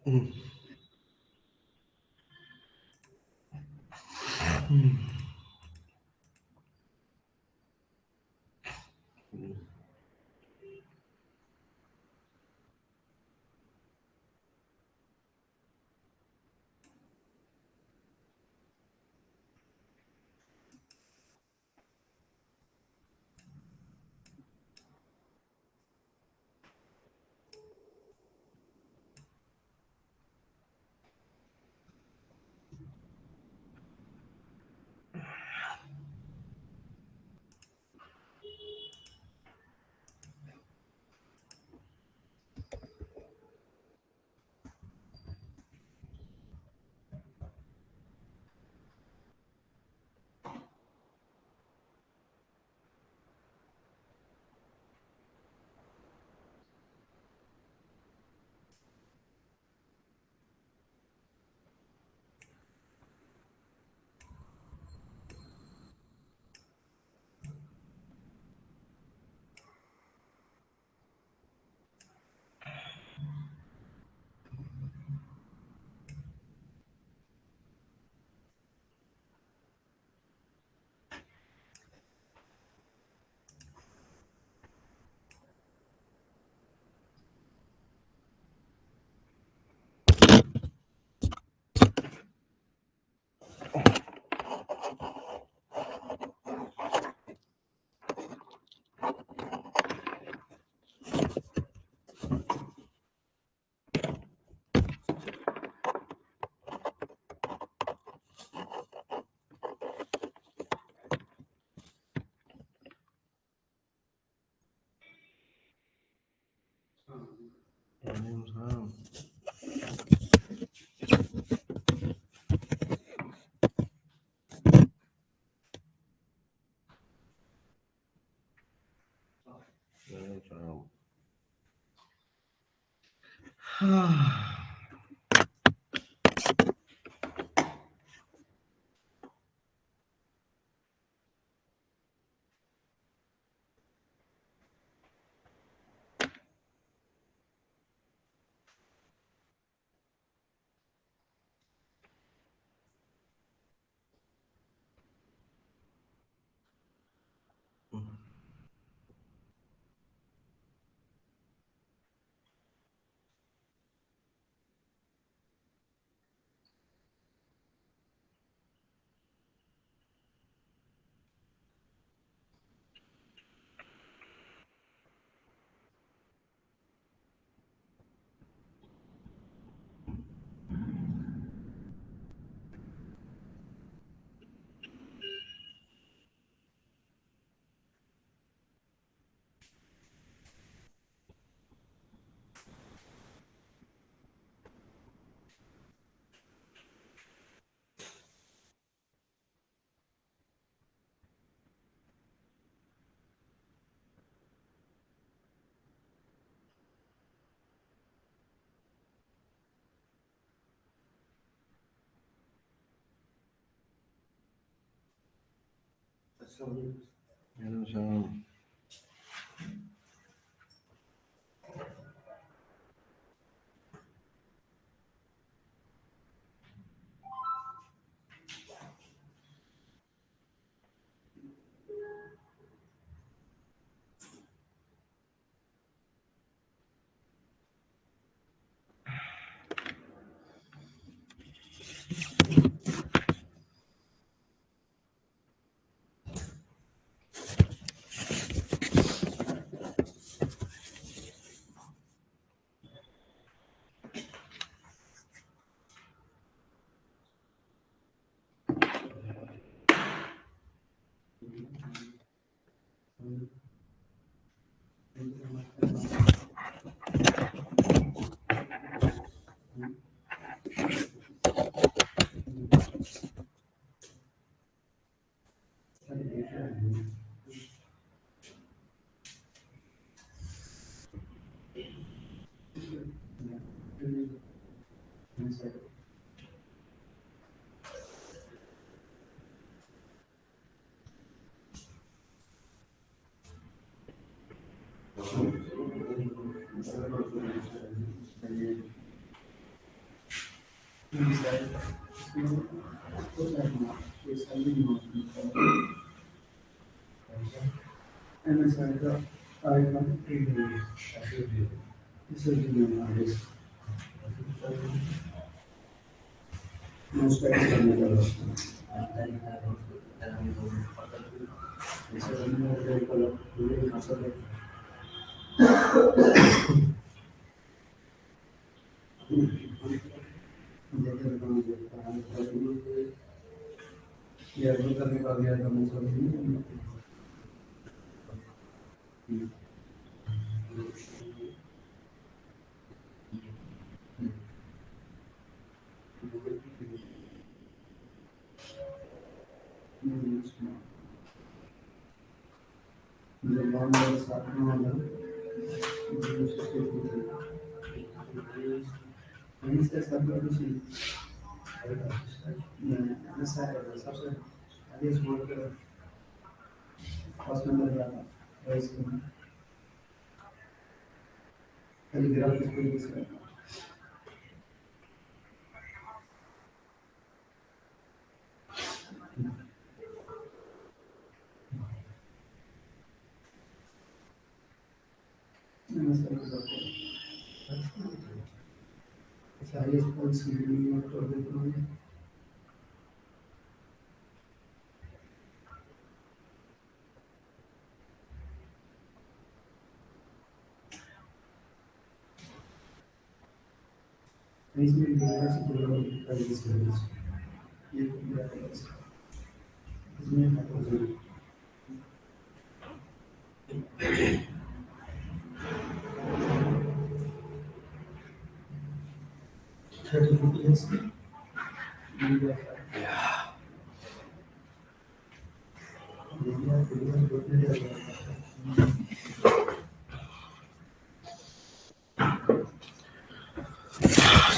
Mm. Mm. Waalaikumsalam. Waalaikumsalam. Waalaikumsalam.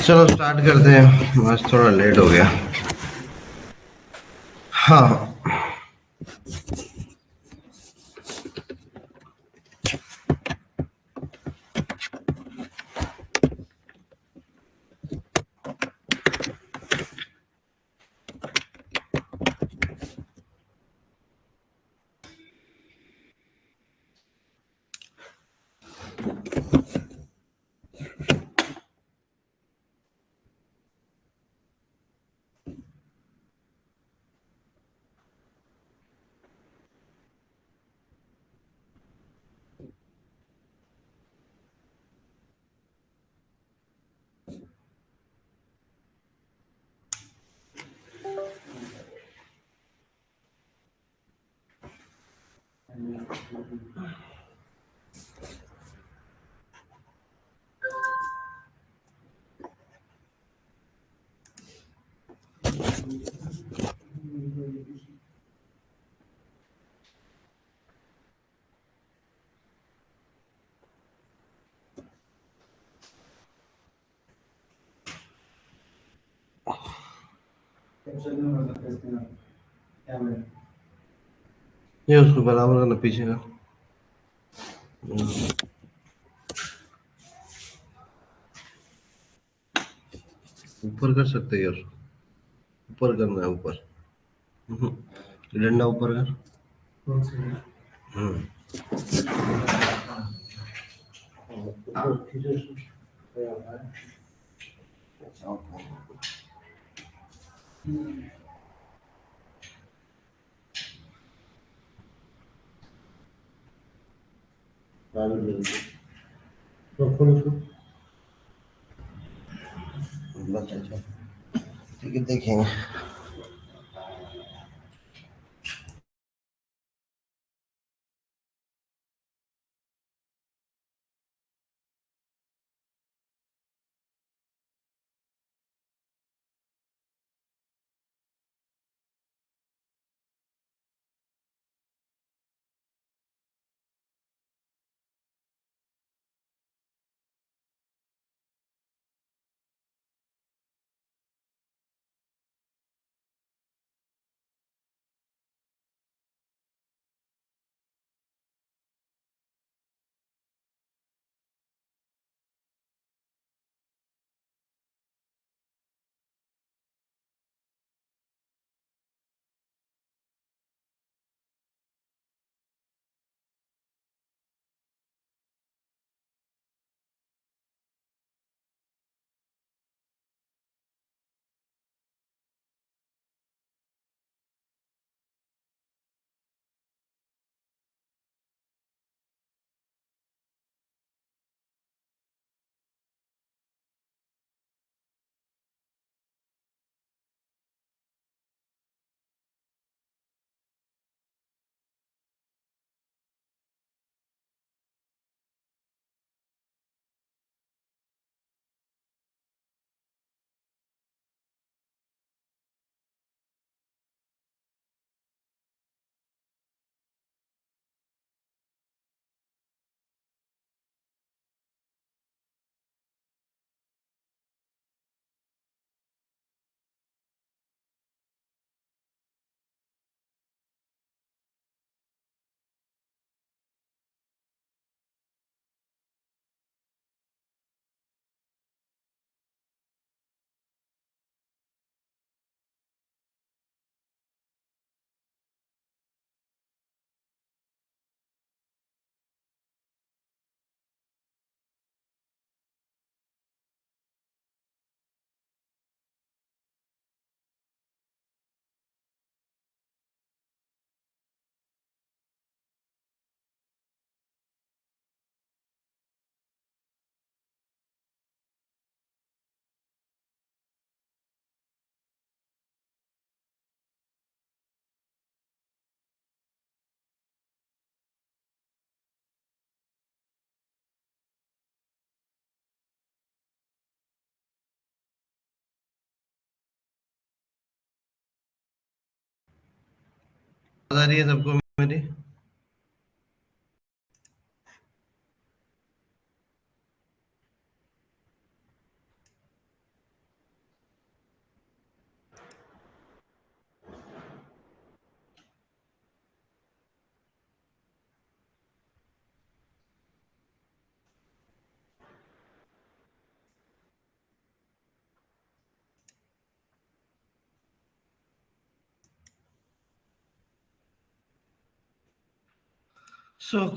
चलो start करते हैं, आज थोड़ा लेट हो गया। हाँ, ये उसको बराबर करना पीछे का। ऊपर कर सकते हैं यार, ऊपर करना है, ऊपर। डंडा ऊपर कर। हम्म। ठीक है, देखेंगे। आ रही है सबको मेरी?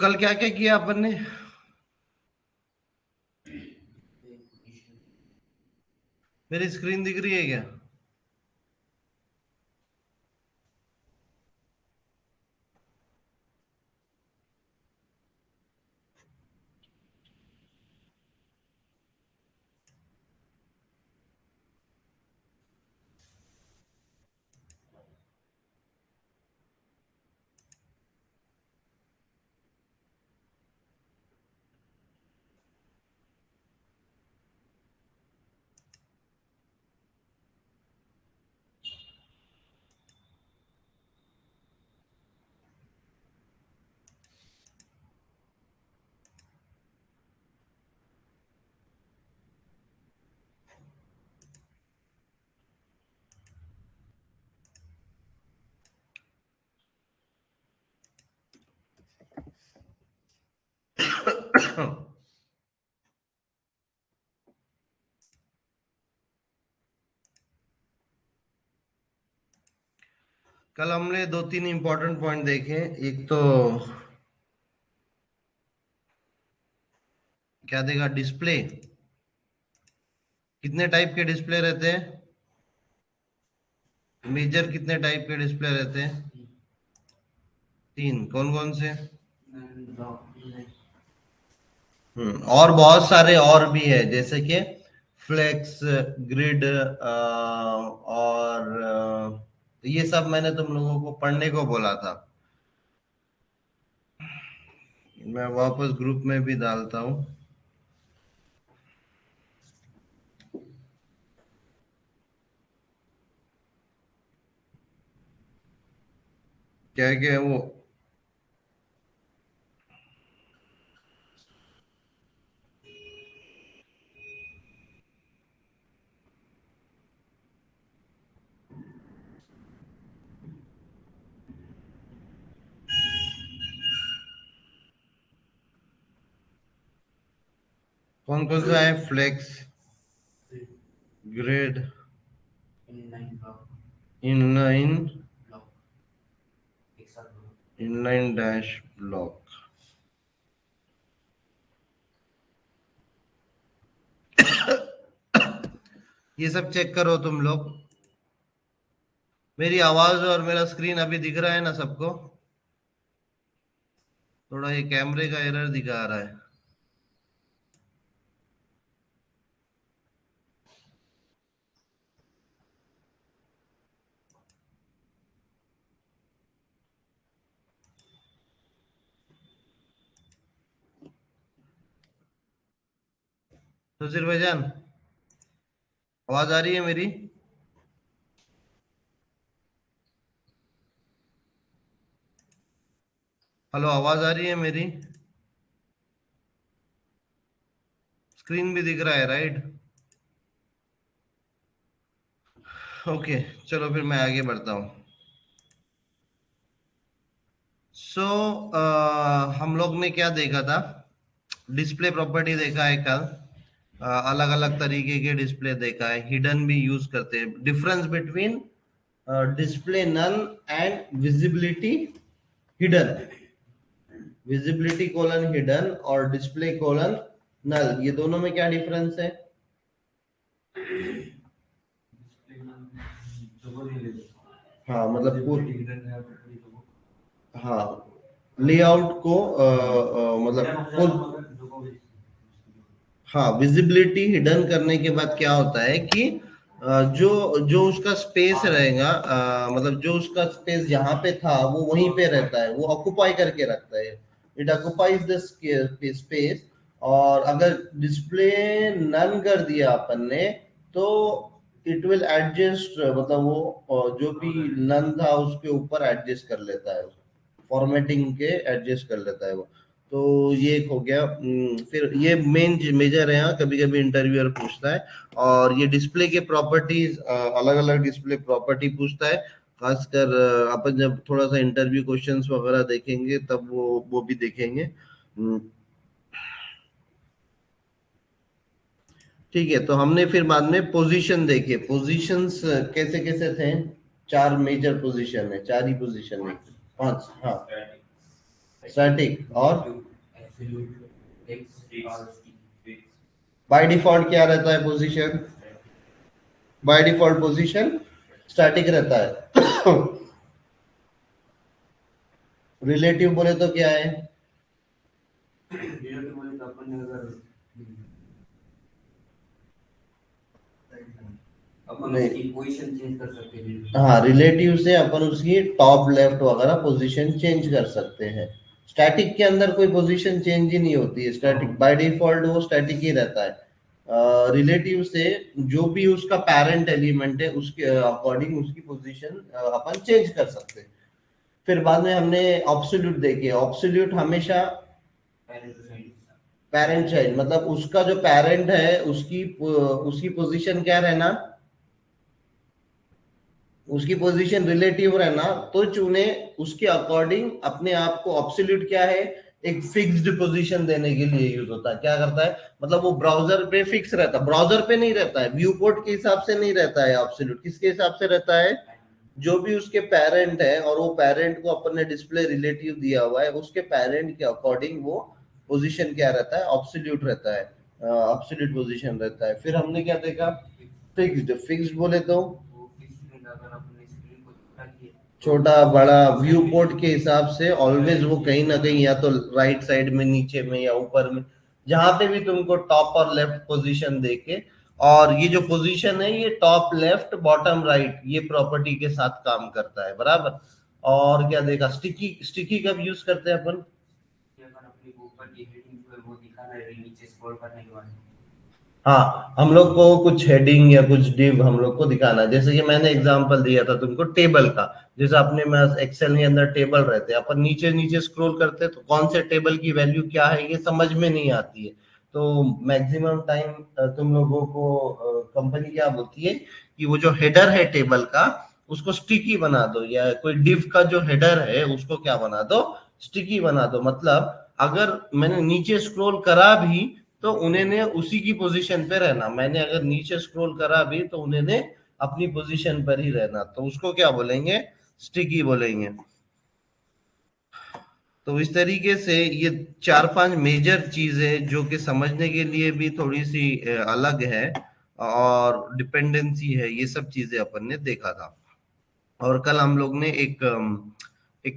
कल क्या क्या किया अपन ने? मेरी स्क्रीन दिख रही है क्या? कल हमने दो तीन इंपॉर्टेंट पॉइंट देखे। एक तो क्या देगा, डिस्प्ले। कितने टाइप के डिस्प्ले रहते हैं? मेजर कितने टाइप के डिस्प्ले रहते हैं? तीन। कौन कौन से? और बहुत सारे और भी है, जैसे कि फ्लेक्स, ग्रिड, और ये सब मैंने तुम लोगों को पढ़ने को बोला था। मैं वापस ग्रुप में भी डालता हूँ। क्या क्या है वो? कौन कौन सा है? Flex, grid, inline, inline dash block. ये सब चेक करो तुम लोग। मेरी आवाज और मेरा स्क्रीन अभी दिख रहा है ना सबको? थोड़ा ये कैमरे का एरर दिखा रहा है। तो सिर्फ भाईजान, आवाज आ रही है मेरी? हेलो, आवाज आ रही है मेरी? स्क्रीन भी दिख रहा है, राइट? ओके, चलो फिर मैं आगे बढ़ता हूँ। सो हम लोग ने क्या देखा था? डिस्प्ले प्रॉपर्टी देखा है कल। अलग अलग तरीके के डिस्प्ले देखा है, हिडन भी यूज करते हैं। Difference between display null and visibility hidden. Visibility colon hidden और डिस्प्ले कोलन नल, ये दोनों में क्या डिफरेंस है? हाँ मतलब हाँ, लेआउट को मतलब हाँ, विजिबिलिटी हिडन करने के बाद क्या होता है कि जो जो उसका स्पेस रहेगा, मतलब जो उसका स्पेस जहां पे था वो वहीं पे रहता है, वो ऑक्युपाई करके रखता है। It occupies the space. और अगर डिस्प्ले नन कर दिया अपन ने, तो इट विल एडजस्ट, मतलब वो जो भी नन था उसके ऊपर एडजस्ट कर लेता है, फॉर्मेटिंग के एडजस्ट कर लेता है वो। तो ये एक हो गया। फिर ये मेन मेजर है, यहाँ कभी कभी इंटरव्यूअर पूछता है। और ये डिस्प्ले के प्रॉपर्टीज, अलग अलग डिस्प्ले प्रॉपर्टी पूछता है, खासकर अपन जब थोड़ा सा इंटरव्यू क्वेश्चंस वगैरह देखेंगे तब वो भी देखेंगे। ठीक है, तो हमने फिर बाद में पोजीशन देखे, पोजीशंस कैसे कैसे थे। चार मेजर पोजीशन है, चार ही पोजीशन है, पांच, हाँ। स्टैटिक और बाय डिफॉल्ट क्या रहता है position, by default position static रहता है। रिलेटिव बोले तो क्या है, रिलेटिव बोले तो अपन अगर अपन उसकी पोजीशन चेंज कर सकते हैं। हाँ, रिलेटिव से अपन उसकी टॉप लेफ्ट वगैरह पोजीशन चेंज कर सकते हैं। स्टैटिक के अंदर कोई पोजीशन चेंज ही नहीं होती है, स्टैटिक बाय डिफॉल्ट वो स्टैटिक ही रहता है। रिलेटिव से जो भी उसका पेरेंट एलिमेंट है उसके अकॉर्डिंग उसकी पोजीशन अपन चेंज कर सकते हैं। फिर बाद में हमने ऑब्सोल्यूट देखे, ऑब्सोल्यूट हमेशा पेरेंट चाइल्ड, मतलब उसका जो पेरेंट है उसकी उसकी पोजीशन क्या रहना, उसकी पोजीशन रिलेटिव रहना, तो चुने उसके अकॉर्डिंग अपने आप को। ऑब्सोल्यूट क्या है, एक फिक्स्ड पोजीशन देने के लिए यूज होता है। क्या करता है, मतलब वो ब्राउजर पे फिक्स रहता है, ब्राउजर पे नहीं रहता है, व्यू पोर्ट के हिसाब से नहीं रहता है। ऑब्सोल्यूट किसके हिसाब से रहता है, जो भी उसके पेरेंट है और वो पेरेंट को अपन ने डिस्प्ले रिलेटिव दिया हुआ है, उसके पेरेंट के अकॉर्डिंग वो पोजीशन क्या रहता है, ऑब्सोल्यूट रहता है, ऑब्सोल्यूट पोजीशन रहता है। फिर हमने क्या देखा, फिक्स्ड, फिक्स्ड बोले तो छोटा बड़ा व्यू पोर्ट के हिसाब से ऑलवेज वो कहीं ना कहीं या तो राइट साइड में, नीचे में या ऊपर में, जहां पे भी तुमको टॉप और लेफ्ट पोजीशन देके। और ये जो पोजीशन है ये टॉप लेफ्ट बॉटम राइट ये प्रॉपर्टी के साथ काम करता है, बराबर। और क्या देखा, स्टिकी, स्टिकी कब यूज करते हैं अपन, अगर अपने ऊपर की हेडिंग जो है वो दिखाना है नीचे स्क्रॉल करने के बाद। हाँ, हम लोग को कुछ हेडिंग या कुछ डिव हम लोग को दिखाना है, जैसे कि मैंने एग्जांपल दिया था तुमको टेबल का। जैसे अपने में एक्सेल के अंदर टेबल रहते हैं, अपन नीचे नीचे स्क्रॉल करते हैं तो कौन से टेबल की वैल्यू क्या है ये समझ में नहीं आती है। तो मैक्सिमम टाइम तुम लोगों को कंपनी क्या बोलती है कि वो जो हेडर है टेबल का उसको स्टिकी बना दो, या कोई डिव का जो हेडर है उसको क्या बना दो, स्टिकी बना दो। मतलब अगर मैंने नीचे स्क्रॉल करा भी तो उन्हें ने उसी की पोजीशन पे रहना, मैंने अगर नीचे स्क्रॉल करा भी तो उन्हें ने अपनी पोजीशन पर ही रहना, तो उसको क्या बोलेंगे, स्टिकी बोलेंगे। तो इस तरीके से ये चार पांच मेजर चीजें जो कि समझने के लिए भी थोड़ी सी अलग है और डिपेंडेंसी है, ये सब चीजें अपन ने देखा था। और कल हम लोग ने एक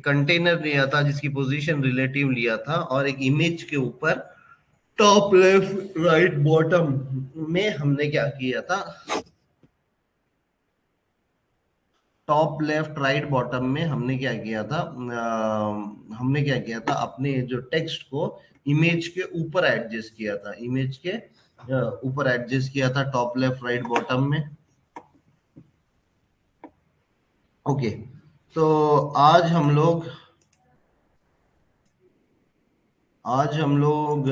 कंटेनर लिया था जिसकी पोजीशन रिलेटिव लिया था, और एक इमेज के ऊपर टॉप लेफ्ट राइट बॉटम में हमने क्या किया था, टॉप लेफ्ट राइट बॉटम में हमने क्या किया था, हमने क्या किया था, अपने जो टेक्स्ट को इमेज के ऊपर एडजस्ट किया था, इमेज के ऊपर एडजस्ट किया था टॉप लेफ्ट राइट बॉटम में। ओके, तो आज हम लोग आज हम लोग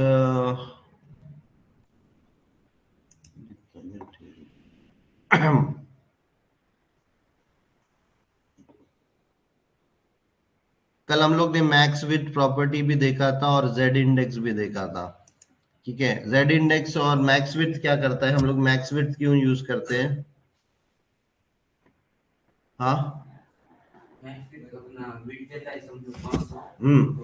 कल हम लोग ने मैक्स विथ प्रॉपर्टी भी देखा था और जेड इंडेक्स भी देखा था। ठीक है, जेड इंडेक्स और मैक्स विथ क्या करता है, हम लोग मैक्स विथ क्यों यूज करते हैं, हाँ। तो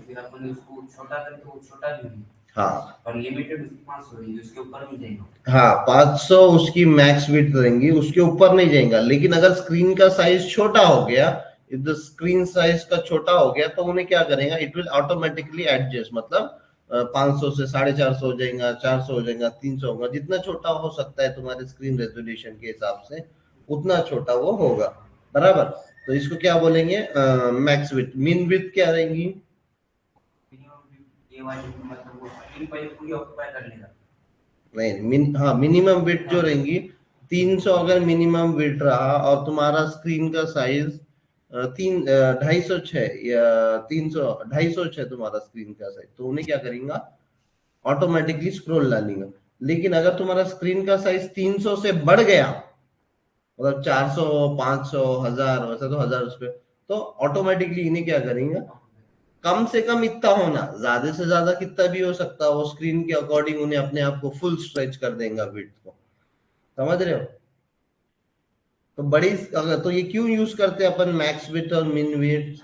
फिर अपन उसको छोटा करके वो छोटा भी नहीं, हाँ, पर लिमिटेड उसकी 500 रहेंगी, उसके ऊपर नहीं जाएगा। हाँ, 500 उसकी मैक्स विड्थ रहेंगी, उसके ऊपर नहीं जाएगा। लेकिन अगर स्क्रीन का साइज छोटा हो गया, इफ द स्क्रीन साइज का छोटा हो गया तो उन्हें क्या करेगा, इट विल ऑटोमेटिकली एडजस्ट, मतलब 500 से 450 हो जाएगा, 400 हो जाएगा, 300 होगा, जितना छोटा हो सकता है तुम्हारे स्क्रीन रेजोल्यूशन के हिसाब से उतना छोटा वो होगा, बराबर। तो इसको क्या बोलेंगे, मैक्स विड्थ। मिन विड्थ क्या रहेंगी, ये वाली मतलब वो स्क्रीन पर पूरी ऑक्यूपाई कर लेगा। नहीं, हाँ, मिनिमम विड्थ जो रहेंगी 300 अगर मिनिमम विड्थ रहा और तुम्हारा स्क्रीन का साइज 256 या 250 तुम्हारा स्क्रीन का साइज, तो उन्हें क्या करेंगे, ऑटोमेटिकली स्क्रॉल डालेंगे। लेकिन अगर तुम्हारा स्क्रीन का साइज 300 से बढ़ गया, मतलब 400, 500, 1000, वैसे तो 1000 उस पे, तो ऑटोमेटिकली इन्हें क्या करेंगे, कम से कम इतना होना, ज्यादा से ज्यादा कितना भी हो सकता है, वो स्क्रीन के अकॉर्डिंग उन्हें अपने आप को फुल स्ट्रेच कर देगा विड्थ को। समझ रहे हो? तो बड़ी, अगर तो ये क्यों यूज करते हैं अपन मैक्स विड्थ और मिन विड्थ?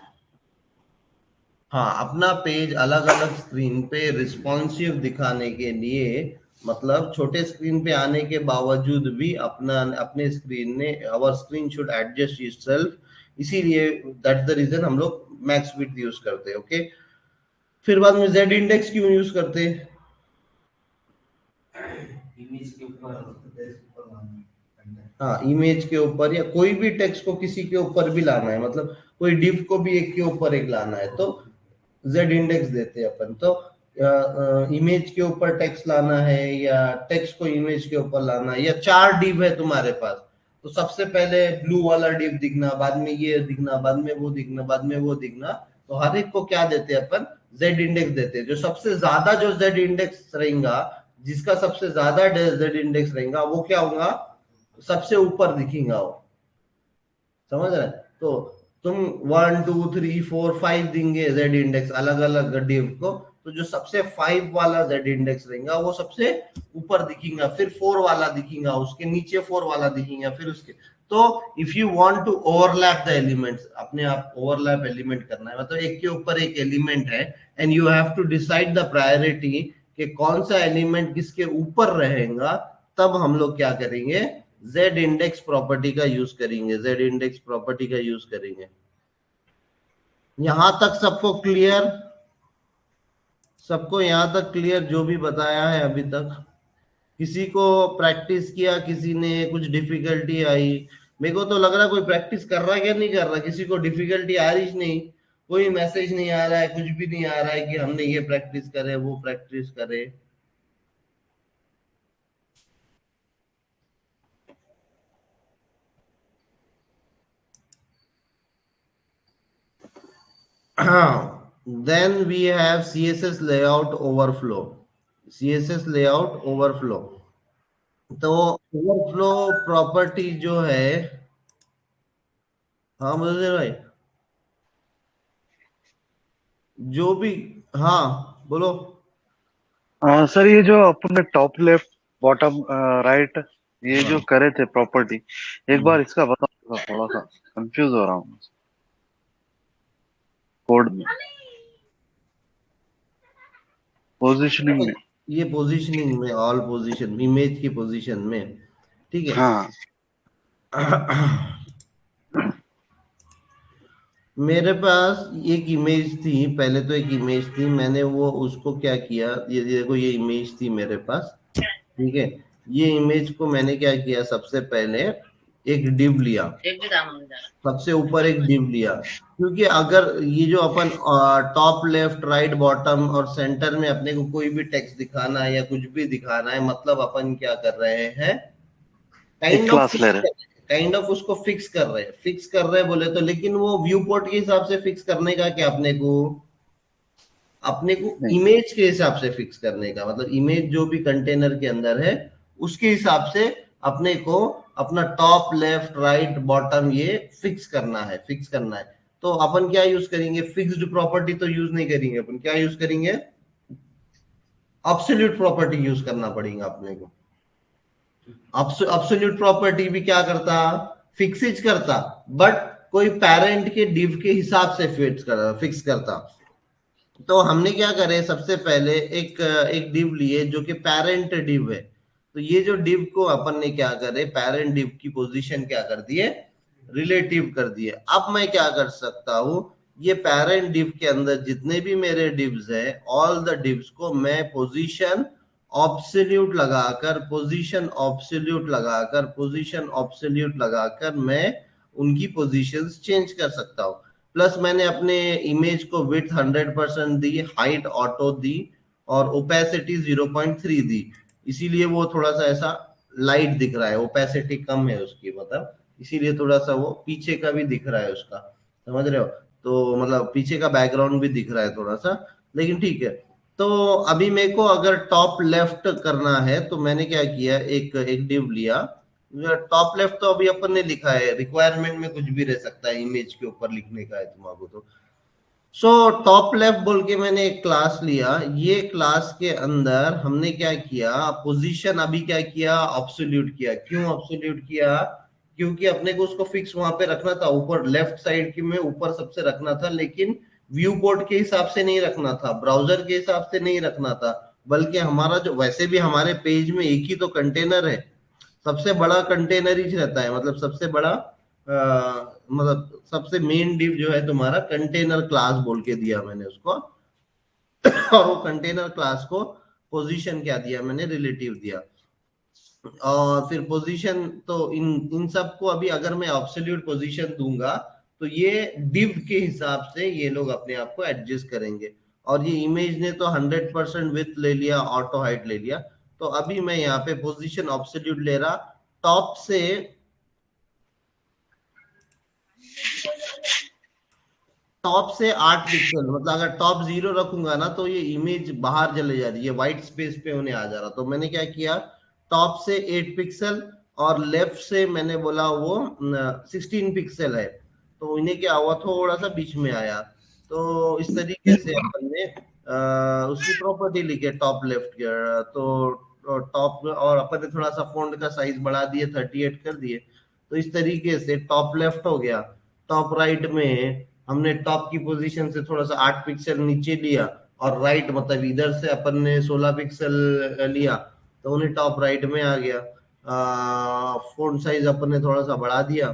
हाँ, अपना पेज अलग अलग स्क्रीन पे रिस्पॉन्सिव दिखाने के लिए, मतलब छोटे स्क्रीन पे आने के बावजूद भी अपना अपने स्क्रीन ने, our screen should adjust itself, इसीलिए दैट्स द रीजन हम लोग मैक्स विड्थ यूज करते हैं। ओके, फिर बाद में जेड इंडेक्स क्यों यूज करते हैं? इमेज के ऊपर, हाँ, इमेज के ऊपर या कोई भी टेक्स्ट को किसी के ऊपर भी लाना है, मतलब कोई डिव को भी एक के ऊपर एक लाना है, तो जेड इंडेक्स देते हैं अपन। तो इमेज के ऊपर टेक्स्ट लाना है या टेक्स्ट को इमेज के ऊपर लाना है, या 4 डिव है तुम्हारे पास, तो सबसे पहले ब्लू वाला डिव दिखना, बाद में ये दिखना, बाद में वो दिखना, बाद में वो दिखना, तो हर एक को क्या देते हैं अपन, जेड इंडेक्स देते हैं। जो सबसे ज्यादा जो जेड इंडेक्स रहेगा, जिसका सबसे ज्यादा जेड इंडेक्स रहेगा, वो क्या होगा, सबसे ऊपर दिखेगा वो। समझ रहे? तो तुम 1 2 3 4 5 देंगे जेड इंडेक्स अलग अलग डिव को, तो जो सबसे 5 वाला जेड इंडेक्स रहेगा वो सबसे ऊपर दिखेगा, फिर 4 वाला दिखेगा, उसके नीचे 4 वाला दिखेगा, फिर उसके। तो if you want to overlap the elements, अपने आप ओवरलैप एलिमेंट करना है, मतलब एक के ऊपर एक एलिमेंट है, and you have to decide the priority कि कौन सा एलिमेंट किसके ऊपर रहेगा, तब हम लोग क्या करेंगे, जेड इंडेक्स प्रॉपर्टी का यूज करेंगे, जेड इंडेक्स प्रॉपर्टी का यूज करेंगे। यहां तक सबको क्लियर? सबको यहां तक क्लियर जो भी बताया है अभी तक? किसी को प्रैक्टिस किया, किसी ने कुछ डिफिकल्टी आई? मेरे को तो लग रहा है कोई प्रैक्टिस कर रहा है क्या, नहीं कर रहा, किसी को डिफिकल्टी आ रही नहीं, कोई मैसेज नहीं आ रहा है, कुछ भी नहीं आ रहा है कि हमने ये प्रैक्टिस करे वो प्रैक्टिस करे। Then we have CSS layout overflow. CSS layout overflow. तो ओवरफ्लो प्रॉपर्टी जो है, हाँ मुझे भाई, जो भी, हाँ बोलो। सर ये जो अपने टॉप लेफ्ट बॉटम राइट ये जो हाँ, करे थे प्रॉपर्टी, एक बार इसका बताओ, थोड़ा सा कंफ्यूज हो रहा हूँ कोड में, पोजीशनिंग में। ये पोजीशनिंग में, ऑल पोजीशन, इमेज की पोजीशन में, ठीक है। हाँ मेरे पास एक इमेज थी, पहले तो एक इमेज थी, मैंने वो उसको क्या किया, ये देखो ये इमेज थी मेरे पास, ठीक है। ये इमेज को मैंने क्या किया, सबसे पहले एक डिव लिया, सबसे ऊपर एक डिव लिया, क्योंकि अगर ये जो अपन टॉप लेफ्ट राइट बॉटम और सेंटर में अपने को कोई भी टेक्स्ट दिखाना है या कुछ भी दिखाना है, मतलब अपन क्या कर रहे हैं, एक काइंड ऑफ क्लास ले रहे उसको फिक्स कर रहे हैं, फिक्स कर रहे हैं बोले तो, लेकिन वो व्यू पोर्ट के हिसाब से फिक्स करने का क्या, अपने को नहीं, इमेज के हिसाब से फिक्स करने का, मतलब इमेज जो भी कंटेनर के अंदर है उसके हिसाब से अपने को अपना टॉप लेफ्ट राइट बॉटम ये फिक्स करना है, फिक्स करना है। तो अपन क्या यूज करेंगे, फिक्स्ड प्रॉपर्टी तो यूज नहीं करेंगे, अपन क्या यूज करेंगे, एब्सोल्यूट प्रॉपर्टी यूज करना पड़ेगा अपने को। एब्सोल्यूट प्रॉपर्टी भी क्या करता, फिक्सिज करता, बट कोई पेरेंट के डिव के हिसाब से फिक्स करता। तो हमने क्या करे, सबसे पहले एक एक डिव लिए जो कि पेरेंट डिव है, तो ये जो डिव को अपन ने क्या करे, पेरेंट डिव की पोजीशन क्या कर दिए, रिलेटिव कर दिए। अब मैं क्या कर सकता हूं, ये पेरेंट डिव के अंदर जितने भी मेरे डिव्स है, ऑल द डिव्स को मैं पोजीशन ऑब्सोल्यूट लगाकर, पोजीशन ऑब्सोल्यूट लगाकर मैं उनकी पोजीशंस चेंज कर सकता हूं। प्लस मैंने अपने इमेज को विड्थ 100% दी, हाइट ऑटो दी, और ओपेसिटी 0.3 दी, इसीलिए वो थोड़ा सा ऐसा लाइट दिख रहा है, ओपेसिटी कम है उसकी, मतलब इसीलिए थोड़ा सा वो पीछे का भी दिख रहा है उसका, समझ रहे हो? तो मतलब पीछे का बैकग्राउंड भी दिख रहा है थोड़ा सा, लेकिन ठीक है। तो अभी मेरे को अगर टॉप लेफ्ट करना है तो मैंने क्या किया, एक एक डिव लिया। टॉप लेफ्ट तो अभी अपन ने लिखा है, रिक्वायरमेंट में कुछ भी रह सकता है, इमेज के ऊपर लिखने का है तुम्हारे तो। सो टॉप लेफ्ट बोल के मैंने एक क्लास लिया। ये क्लास के अंदर हमने क्या किया, पोजीशन अभी क्या किया, ऑब्सोल्यूट किया। क्यों ऑब्सोल्यूट किया? क्योंकि अपने को उसको फिक्स वहां पे रखना था, ऊपर लेफ्ट साइड की में ऊपर सबसे रखना था, लेकिन व्यू पोर्ट के हिसाब से नहीं रखना था, ब्राउजर के हिसाब से नहीं रखना था, बल्कि हमारा जो, वैसे भी हमारे पेज में एक ही तो कंटेनर है, सबसे बड़ा कंटेनर ही रहता है, मतलब सबसे बड़ा मतलब सबसे मेन डिव जो है तुम्हारा कंटेनर क्लास बोल के दिया मैंने उसको। और वो कंटेनर क्लास को पोजीशन क्या दिया मैंने, रिलेटिव दिया। और फिर पोजीशन तो इन इन सबको अभी अगर मैं ऑब्सोल्यूट पोजीशन दूंगा तो ये डिव के हिसाब से ये लोग अपने आप को एडजस्ट करेंगे। और ये इमेज ने तो 100% विड्थ ले लिया, ऑटो हाइट ले लिया। तो अभी मैं यहाँ पे पोजीशन ऑब्सोल्यूट ले रहा, टॉप से टॉप से 8 पिक्सल, मतलब अगर टॉप 0 रखूंगा ना तो ये इमेज बाहर चले जा रही है, व्हाइट स्पेस पे होने आ जा रहा। तो मैंने क्या किया, टॉप से 8 पिक्सल, और लेफ्ट से मैंने बोला वो 16 पिक्सल है, तो इन्हें क्या हुआ, थोड़ा सा बीच में आया। तो इस तरीके से अपन ने उसकी प्रॉपर्टी लिखी टॉप लेफ्ट के। तो टॉप, और अपन ने थोड़ा सा फॉन्ट का साइज बढ़ा दिए, 38 कर दिए। तो इस तरीके से टॉप लेफ्ट हो गया। टॉप राइट में हमने टॉप की पोजीशन से थोड़ा सा 8 पिक्सल नीचे लिया, और राइट मतलब इधर से अपन ने 16 पिक्सल लिया, तो उन्हें टॉप राइट में आ गया। फोंट साइज अपन ने थोड़ा सा बढ़ा दिया।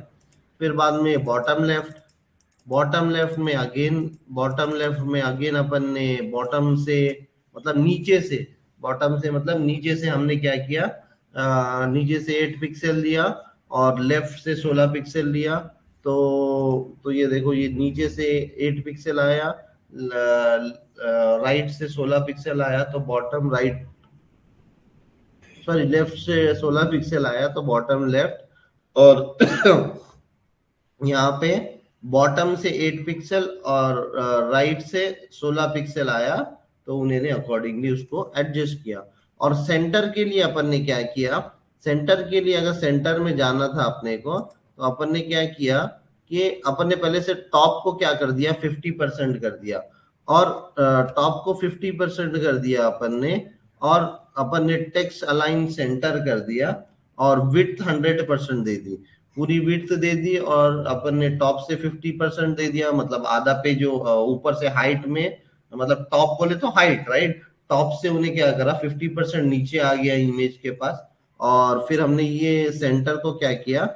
फिर बाद में बॉटम लेफ्ट में अगेन अपन ने बॉटम से, मतलब नीचे से, बॉटम से मतलब नीचे से हमने क्या किया, नीचे से 8 पिक्सल लिया, और लेफ्ट से 16 पिक्सल लिया। तो ये देखो, ये नीचे से 8 पिक्सल आया, राइट से 16 पिक्सल आया, तो बॉटम राइट, सॉरी लेफ्ट से 16 पिक्सल आया तो बॉटम लेफ्ट। और यहाँ पे बॉटम से 8 पिक्सल और राइट से 16 पिक्सल आया, तो उन्होंने अकॉर्डिंगली उसको एडजस्ट किया। और सेंटर के लिए अपन ने क्या किया, सेंटर के लिए अगर सेंटर में जाना था अपने को, तो अपन ने क्या किया कि अपन ने पहले से टॉप को क्या कर दिया, 50% कर दिया। और टॉप को 50% कर दिया अपन ने, और अपन ने टेक्स्ट अलाइन सेंटर कर दिया, और विड्थ 100% दे दी, पूरी विड्थ दे दी। और अपन ने टॉप से 50% दे दिया, मतलब आधा पे जो ऊपर से हाइट में, मतलब टॉप बोले तो हाइट, राइट? टॉप से उन्हें क्या करा, 50% नीचे आ गया इमेज के पास। और फिर हमने ये सेंटर को क्या किया,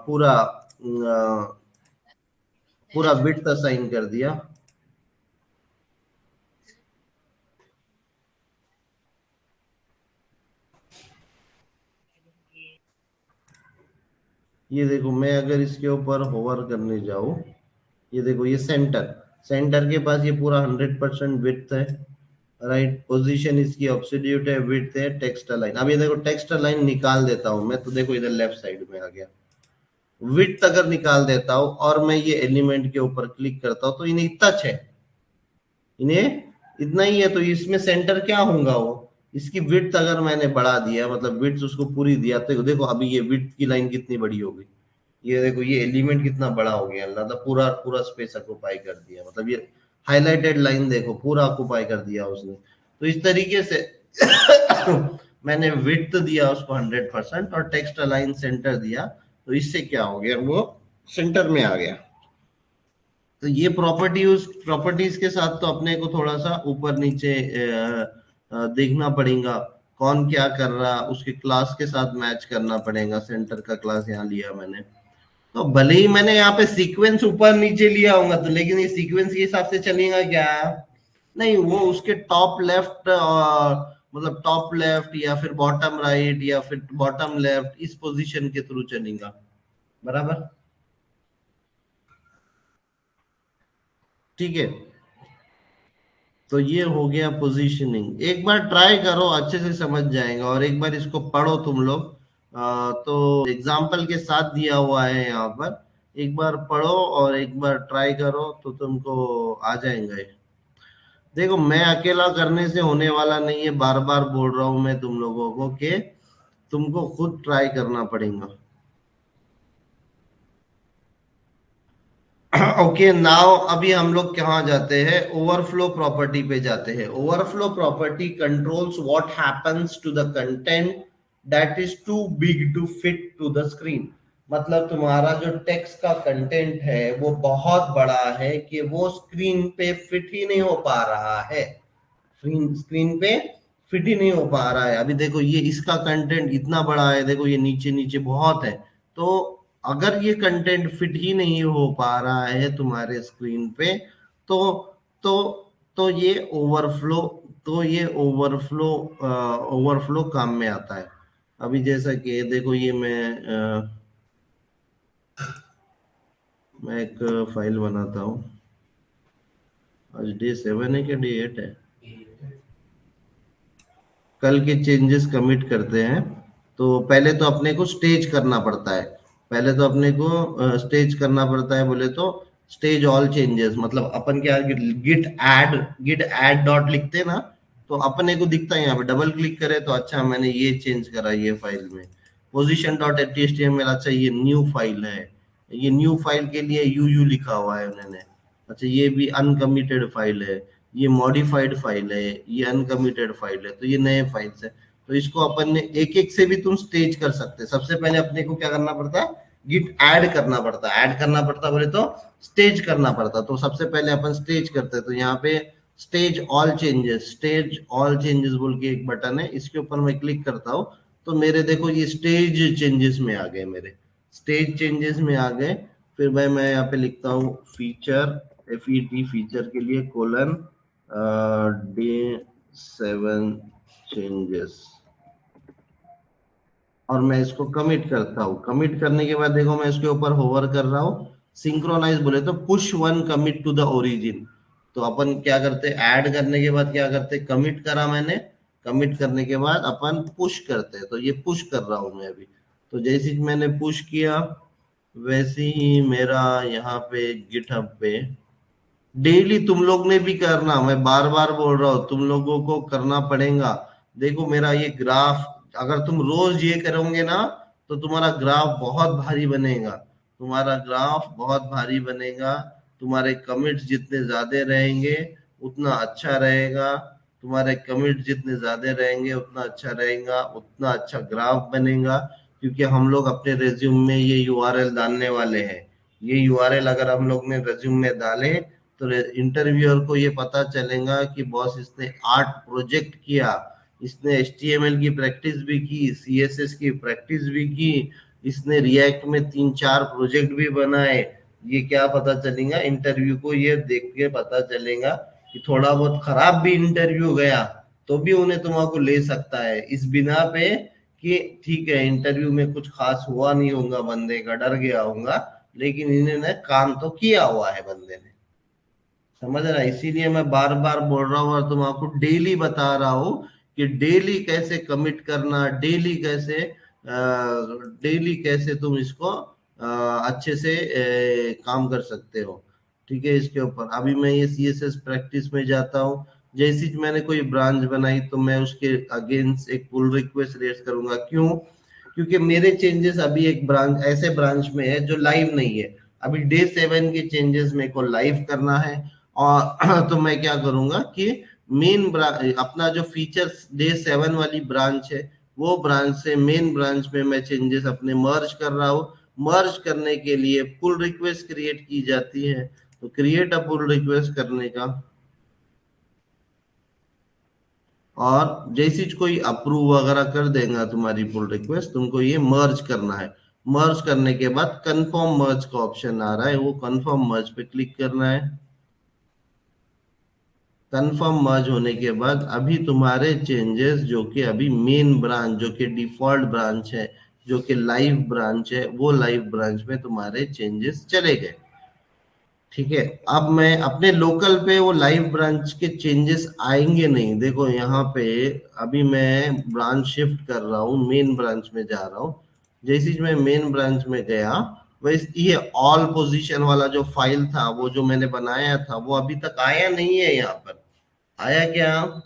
पूरा विड्थ असाइन कर दिया। ये देखो, मैं अगर इसके ऊपर होवर करने जाऊं, ये देखो, ये सेंटर, सेंटर के पास ये पूरा 100% विड्थ है, राइट? पोजीशन इसकी ऑब्सोल्यूट है, विड्थ है, टेक्स्ट अलाइन। अब ये देखो, टेक्स्ट अलाइन निकाल देता हूं मैं, तो देखो इधर लेफ्ट साइड में आ गया। विड्थ अगर निकाल देता हूं और मैं ये एलिमेंट के ऊपर क्लिक करता हूं, तो इन्हें टच है, इन्हें इतना ही है, तो इसमें सेंटर क्या होगा वो, इसकी विड्थ अगर मैंने बढ़ा दिया, मतलब विड्थ उसको पूरी दिया, तो देखो अभी ये विड्थ की लाइन कितनी बड़ी हो गई। ये देखो, ये एलिमेंट कितना बड़ा हो गया, अल्लाह, पूरा पूरा स्पेस ऑक्युपाई कर दिया, मतलब ये हाईलाइटेड लाइन देखो, पूरा ऑक्युपाई कर दिया उसने। तो इस तरीके से मैंने विड्थ दिया उसको 100% और टेक्स्ट अलाइन सेंटर दिया, तो इससे क्या हो गया, वो सेंटर में आ गया। तो ये प्रॉपर्टीज के साथ तो अपने को थोड़ा सा ऊपर नीचे देखना पड़ेगा, कौन क्या कर रहा, उसके क्लास के साथ मैच करना पड़ेगा। सेंटर का क्लास यहाँ लिया मैंने, तो भले ही मैंने यहाँ पे सीक्वेंस ऊपर नीचे लिया होगा, तो लेकिन ये सीक्वेंस के हिसाब से चलेगा क्या? नहीं, वो उसके टॉप लेफ्ट, मतलब टॉप लेफ्ट या फिर बॉटम राइट या फिर बॉटम लेफ्ट, इस पोजीशन के थ्रू चलेगा, बराबर? ठीक है। तो ये हो गया पोजीशनिंग। एक बार ट्राई करो, अच्छे से समझ जाएगा, और एक बार इसको पढ़ो तुम लोग। तो एग्जाम्पल के साथ दिया हुआ है यहाँ पर, एक बार पढ़ो और एक बार ट्राई करो तो तुमको आ जाएगा ये। देखो, मैं अकेला करने से होने वाला नहीं है, बार बार बोल रहा हूं मैं तुम लोगों को कि तुमको खुद ट्राई करना पड़ेगा। ओके, नाउ अभी हम लोग कहाँ जाते हैं, ओवरफ्लो प्रॉपर्टी पे जाते हैं। Overflow property controls what happens to the content that is too big to fit to the screen. मतलब तुम्हारा जो टेक्स्ट का कंटेंट है वो बहुत बड़ा है कि वो स्क्रीन पे फिट ही नहीं हो पा रहा है, स्क्रीन पे फिट ही नहीं हो पा रहा है। अभी देखो, ये इसका कंटेंट इतना बड़ा है, देखो ये नीचे नीचे बहुत है। तो अगर ये कंटेंट फिट ही नहीं हो पा रहा है तुम्हारे स्क्रीन पे, तो तो तो ये ओवरफ्लो, ओवरफ्लो काम में आता है। अभी जैसा कि देखो, ये मैं एक फाइल बनाता हूँ। आज डे 7 है क्या डे 8 है? कल के चेंजेस कमिट करते हैं। तो पहले तो अपने को स्टेज करना पड़ता है, पहले तो अपने को स्टेज करना पड़ता है, बोले तो स्टेज ऑल चेंजेस। मतलब अपन क्या, गिट ऐड डॉट लिखते हैं ना, तो अपने को दिखता है यहाँ पे, डबल क्लिक करे तो अच्छा मैंने ये चेंज करा ये फाइल में। पोजीशन डॉट एचटीएमएल, अच्छा ये न्यू फाइल है, ये न्यू फाइल के लिए यू लिखा हुआ है उन्होंने। अच्छा, ये भी अनकमिटेड फाइल है, ये मॉडिफाइड फाइल है, ये अनकमिटेड फाइल है, तो ये नए फाइल्स है। तो इसको अपन ने एक एक से भी तुम स्टेज कर सकते हैं। सबसे पहले अपने को क्या करना पड़ता है, गिट ऐड करना पड़ता है। ऐड करना पड़ता बोले तो स्टेज करना पड़ता। तो सबसे पहले अपन स्टेज करते हैं, तो यहाँ पे स्टेज ऑल चेंजेस बोल के एक बटन है, इसके ऊपर मैं क्लिक करता हूँ तो मेरे देखो ये स्टेज चेंजेस में आ गए, मेरे स्टेज चेंजेस में आ गए। फिर भाई मैं यहाँ पे लिखता हूँ फीचर, FET फीचर के लिए कोलन डे 7 चेंजेस, और मैं इसको कमिट करता हूँ। कमिट करने के बाद देखो मैं इसके ऊपर होवर कर रहा हूँ। सिंक्रोनाइज बोले तो push one commit to the origin. तो अपन क्या करते, ऐड करने के बाद क्या करते, कमिट करा मैंने, कमिट करने के बाद अपन पुश करते, तो ये पुश कर रहा हूं मैं अभी। तो जैसे ही मैंने पुश किया, वैसे ही मेरा यहाँ पे गिटहब पे डेली तुम लोग ने भी करना, मैं बार बार बोल रहा हूँ, तुम लोगों को करना पड़ेगा। देखो मेरा ये ग्राफ, अगर तुम रोज ये करोगे ना, तो तुम्हारा ग्राफ बहुत भारी बनेगा, तुम्हारा ग्राफ बहुत भारी बनेगा। तुम्हारे कमिट्स जितने ज्यादा रहेंगे उतना अच्छा रहेगा, तुम्हारे कमिट्स जितने ज्यादा रहेंगे उतना अच्छा रहेगा, उतना अच्छा ग्राफ बनेगा। क्योंकि हम लोग अपने रेज्यूम में ये यूआरएल डालने वाले हैं। ये यूआरएल अगर हम लोग ने रेज्यूम में डाले, तो इंटरव्यूअर को ये पता चलेगा कि बॉस इसने 8 प्रोजेक्ट किया, इसने HTML की प्रैक्टिस भी की, CSS की प्रैक्टिस भी की, इसने रिएक्ट में 3-4 प्रोजेक्ट भी बनाए। ये क्या पता चलेगा इंटरव्यू को, ये देख के पता चलेगा कि थोड़ा बहुत खराब भी इंटरव्यू गया तो भी उन्हें तुमको ले सकता है, इस बिना पे कि ठीक है इंटरव्यू में कुछ खास हुआ नहीं होगा, बंदे का डर गया होगा, लेकिन इन्होंने काम तो किया हुआ है बंदे ने। समझ रहा है? इसीलिए मैं बार बार बोल रहा हूँ और तुम आपको डेली बता रहा हूँ कि डेली कैसे कमिट करना, डेली कैसे तुम इसको अच्छे से काम कर सकते हो। ठीक है, इसके ऊपर अभी मैं ये CSS प्रैक्टिस में जाता हूँ। जैसे ही मैंने कोई ब्रांच बनाई तो मैं उसके अगेंस्ट एक पुल रिक्वेस्ट रेज करूंगा। क्यों? क्योंकि मेरे चेंजेस अभी एक ब्रांच, ऐसे ब्रांच में है जो लाइव नहीं है। अभी डे 7 के चेंजेस मेरे को लाइव करना है, और तो मैं क्या करूंगा कि अपना जो फीचर्स डे 7 वाली ब्रांच है, वो ब्रांच से मेन ब्रांच में मैं चेंजेस अपने मर्ज कर रहा हूँ। मर्ज करने के लिए पुल रिक्वेस्ट क्रिएट की जाती है, तो क्रिएट अ पुल रिक्वेस्ट करने का, और जैसी कोई अप्रूव वगैरह कर देगा तुम्हारी पुल रिक्वेस्ट, तुमको ये मर्ज करना है। मर्ज करने के बाद कंफर्म मर्ज का ऑप्शन आ रहा है, वो कंफर्म मर्ज पे क्लिक करना है। कंफर्म मर्ज होने के बाद अभी तुम्हारे चेंजेस जो कि अभी मेन ब्रांच, जो कि डिफॉल्ट ब्रांच है, जो कि लाइव ब्रांच है, वो लाइव ब्रांच में तुम्हारे चेंजेस चले गए। ठीक है। अब मैं अपने लोकल पे वो लाइव ब्रांच के चेंजेस आएंगे नहीं। देखो यहाँ पे अभी मैं ब्रांच शिफ्ट कर रहा हूँ, मेन ब्रांच में जा रहा हूँ। जैसे ही मैं मेन ब्रांच में गया, वैसे ये ऑल पोजीशन वाला जो फाइल था, वो जो मैंने बनाया था, वो अभी तक आया नहीं है यहाँ पर। आया क्या?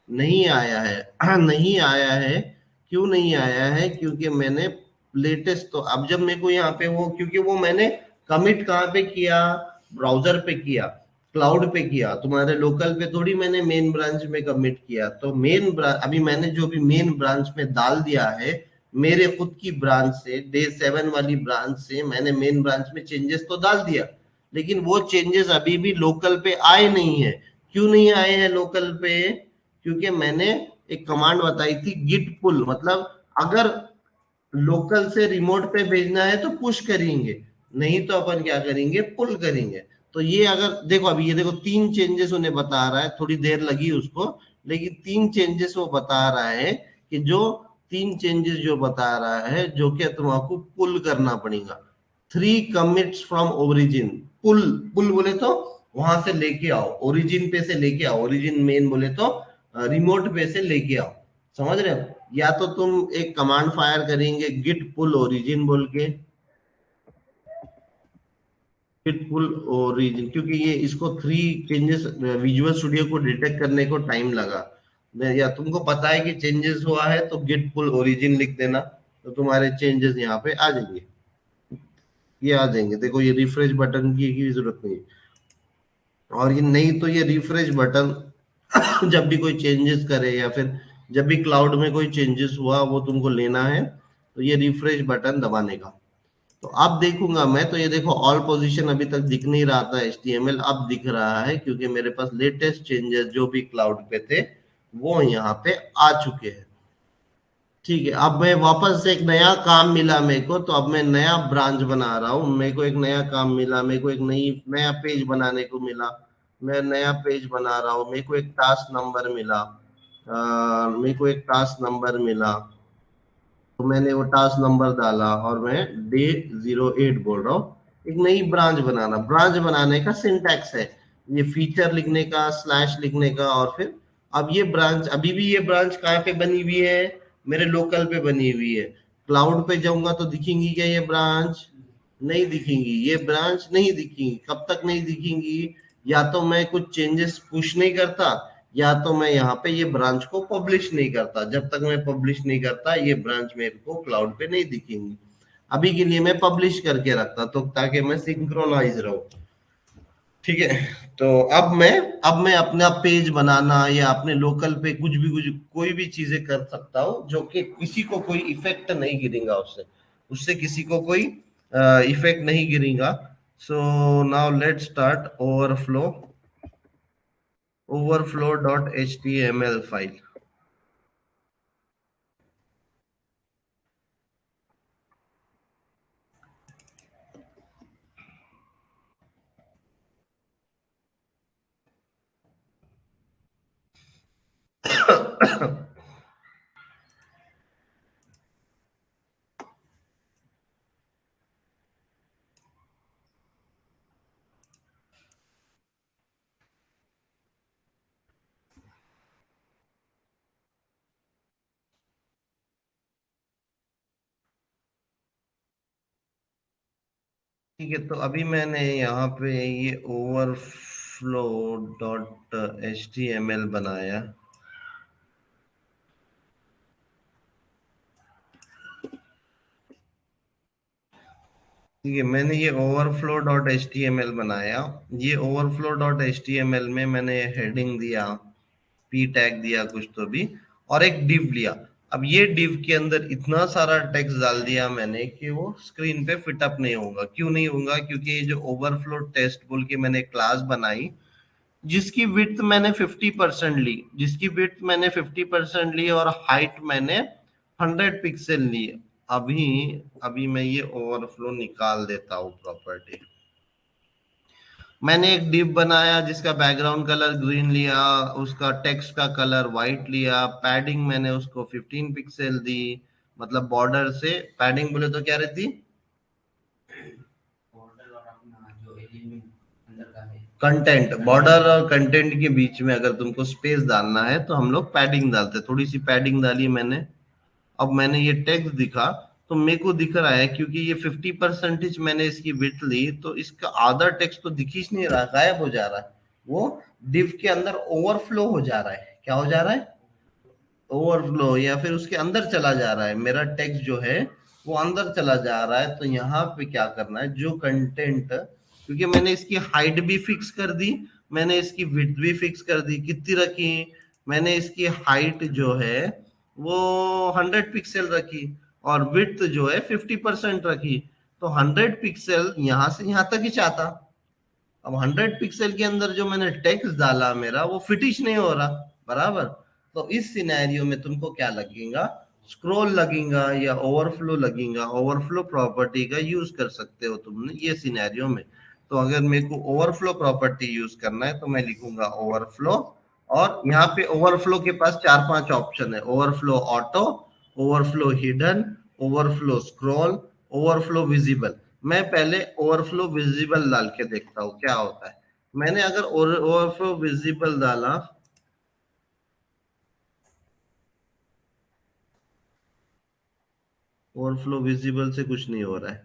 नहीं आया है। नहीं आया है। क्यों नहीं आया है? क्योंकि मैंने लेटेस्ट, तो अब जब मेरे को यहाँ पे वो, क्योंकि वो मैंने कमिट कहाँ पे किया? ब्राउजर पे किया, क्लाउड पे किया। तुम्हारे लोकल पे थोड़ी मैंने मेन ब्रांच में कमिट किया। तो मेन ब्रांच अभी मैंने जो भी मेन ब्रांच में डाल दिया है, मेरे खुद की ब्रांच से, डे 7 वाली ब्रांच से मैंने मेन ब्रांच में चेंजेस तो डाल दिया, लेकिन वो चेंजेस अभी भी लोकल पे आए नहीं है। क्यों नहीं आए हैं लोकल पे? क्योंकि मैंने एक कमांड बताई थी, गिट पुल। मतलब अगर लोकल से रिमोट पे भेजना है तो पुश करेंगे, नहीं तो अपन क्या करेंगे? पुल करेंगे। तो ये अगर देखो, अभी ये देखो, 3 चेंजेस उन्हें बता रहा है, थोड़ी देर लगी उसको, लेकिन 3 चेंजेस वो बता रहा है कि जो 3 चेंजेस जो बता रहा है, जो कि तुमको पुल करना पड़ेगा। 3 कमिट्स फ्रॉम ओरिजिन। पुल, पुल बोले तो वहां से लेके आओ, ओरिजिन पे से लेके आओ, ओरिजिन मेन बोले तो रिमोट पे से लेके आओ। समझ रहे हो? या तो तुम एक कमांड फायर करेंगे, गिट पुल ओरिजिन बोल के, गिट पुल ओरिजिन, क्योंकि ये इसको 3 चेंजेस विजुअल स्टूडियो को डिटेक्ट करने को टाइम लगा। या तुमको पता है कि चेंजेस हुआ है, तो गिट पुल ओरिजिन लिख देना, तो तुम्हारे चेंजेस यहाँ पे आ जाएंगे। ये आ जाएंगे। देखो, ये रिफ्रेश बटन की जरूरत नहीं है। और ये नहीं तो ये रिफ्रेश बटन जब भी कोई चेंजेस करे, या फिर जब भी क्लाउड में कोई चेंजेस हुआ वो तुमको लेना है, तो ये रिफ्रेश बटन दबाने का। तो अब देखूंगा मैं, तो ये देखो, ऑल पोजीशन अभी तक दिख नहीं रहा था HTML, अब दिख रहा है, क्योंकि मेरे पास लेटेस्ट चेंजेस जो भी क्लाउड पे थे वो यहाँ पे आ चुके हैं। ठीक है। अब मैं वापस से एक नया काम मिला मेरे को, तो अब मैं नया ब्रांच बना रहा हूँ। मेरे को एक नया काम मिला, मेरे को एक नया पेज बनाने को मिला। मैं नया पेज बना रहा हूँ, मेरे को एक टास्क नंबर मिला। मेरे को एक टास्क नंबर मिला, तो मैंने वो टास्क नंबर डाला, और मैं डे 08 बोल रहा हूँ। एक नई ब्रांच बनाना, ब्रांच बनाने का सिंटैक्स है ये, फीचर लिखने का, स्लैश लिखने का, और फिर अब ये ब्रांच, अभी भी ये ब्रांच कहाँ पे बनी हुई है? मेरे लोकल पे बनी हुई है। क्लाउड पे जाऊंगा तो दिखेंगी क्या ये ब्रांच? नहीं दिखेंगी, ये ब्रांच नहीं दिखेंगी। कब तक नहीं दिखेंगी? या तो मैं कुछ चेंजेस पुश नहीं करता, या तो मैं यहाँ पे ये ब्रांच को पब्लिश नहीं करता। जब तक मैं पब्लिश नहीं करता, ये ब्रांच मेरे को क्लाउड पे नहीं दिखेंगी। अभी के लिए मैं पब्लिश करके रखता, तो ताकि मैं सिंक्रोनाइज रहूं। ठीक है। तो अब मैं अपना पेज बनाना, या अपने लोकल पे कुछ कोई भी चीजें कर सकता हूँ, जो कि किसी को कोई इफेक्ट नहीं गिरेगा उससे। उससे किसी को कोई इफेक्ट नहीं गिरेगा। So now let start overflow.html file. ठीक है। तो अभी मैंने यहाँ पे ये overflow.html बनाया। ठीक है, मैंने ये overflow.html बनाया। ये overflow.html में मैंने हेडिंग दिया, p टैग दिया कुछ तो भी, और एक div लिया। अब ये div के अंदर इतना सारा टेक्स्ट डाल दिया मैंने कि वो स्क्रीन पे फिट अप नहीं होगा। क्यों नहीं होगा? क्योंकि ये जो ओवरफ्लो टेस्ट बोल के मैंने क्लास बनाई, जिसकी विड्थ मैंने 50% ली, जिसकी विड्थ मैंने 50% ली, और हाइट मैंने 100 पिक्सल ली। अभी अभी मैं ये ओवरफ्लो निकाल देता हूँ प्रॉपर्टी। मैंने एक डिव बनाया जिसका बैकग्राउंड कलर ग्रीन लिया, उसका टेक्स्ट का कलर व्हाइट लिया, पैडिंग मैंने उसको 15 पिक्सल दी। मतलब बॉर्डर से पैडिंग बोले तो क्या रहती? कंटेंट, बॉर्डर और कंटेंट के बीच में अगर तुमको स्पेस डालना है तो हम लोग पैडिंग डालते हैं। थोड़ी सी पैडिंग डाली मैंने। अब मैंने ये टेक्स्ट दिखा तो मेरे को दिख रहा है, क्योंकि ये 50% मैंने इसकी विड्थ ली, तो इसका आधा टेक्स्ट तो दिख ही नहीं रहा, गायब हो जा रहा है। वो डिव के अंदर ओवरफ्लो हो जा रहा है। क्या हो जा रहा है? ओवरफ्लो, या फिर उसके अंदर चला जा रहा है। मेरा टेक्स्ट जो है वो अंदर चला जा रहा है। तो यहाँ पे क्या करना है, जो कंटेंट, क्योंकि मैंने इसकी हाइट भी फिक्स कर दी, मैंने इसकी विड्थ भी फिक्स कर दी। कितनी रखी? मैंने इसकी हाइट जो है वो 100 पिक्सल रखी और विड्थ जो है 50% रखी। तो 100 पिक्सल यहां से यहां तक ही चाहता। अब 100 पिक्सल के अंदर जो मैंने टेक्स्ट डाला मेरा वो फिटिश नहीं हो रहा, बराबर। तो इस सिनेरियो में तुमको क्या लगेगा? स्क्रॉल लगेगा या ओवरफ्लो लगेगा। ओवरफ्लो प्रॉपर्टी का यूज कर सकते हो तुमने ये सिनेरियो में। तो अगर मेरे को ओवरफ्लो प्रॉपर्टी यूज करना है तो मैं लिखूंगा ओवरफ्लो, और यहाँ पे ओवरफ्लो के पास 4-5 ऑप्शन है। Overflow auto, overflow hidden, overflow scroll, overflow visible. मैं पहले ओवरफ्लो विजिबल डाल के देखता हूँ क्या होता है। मैंने अगर ओवरफ्लो विजिबल डाला, ओवरफ्लो विजिबल से कुछ नहीं हो रहा है।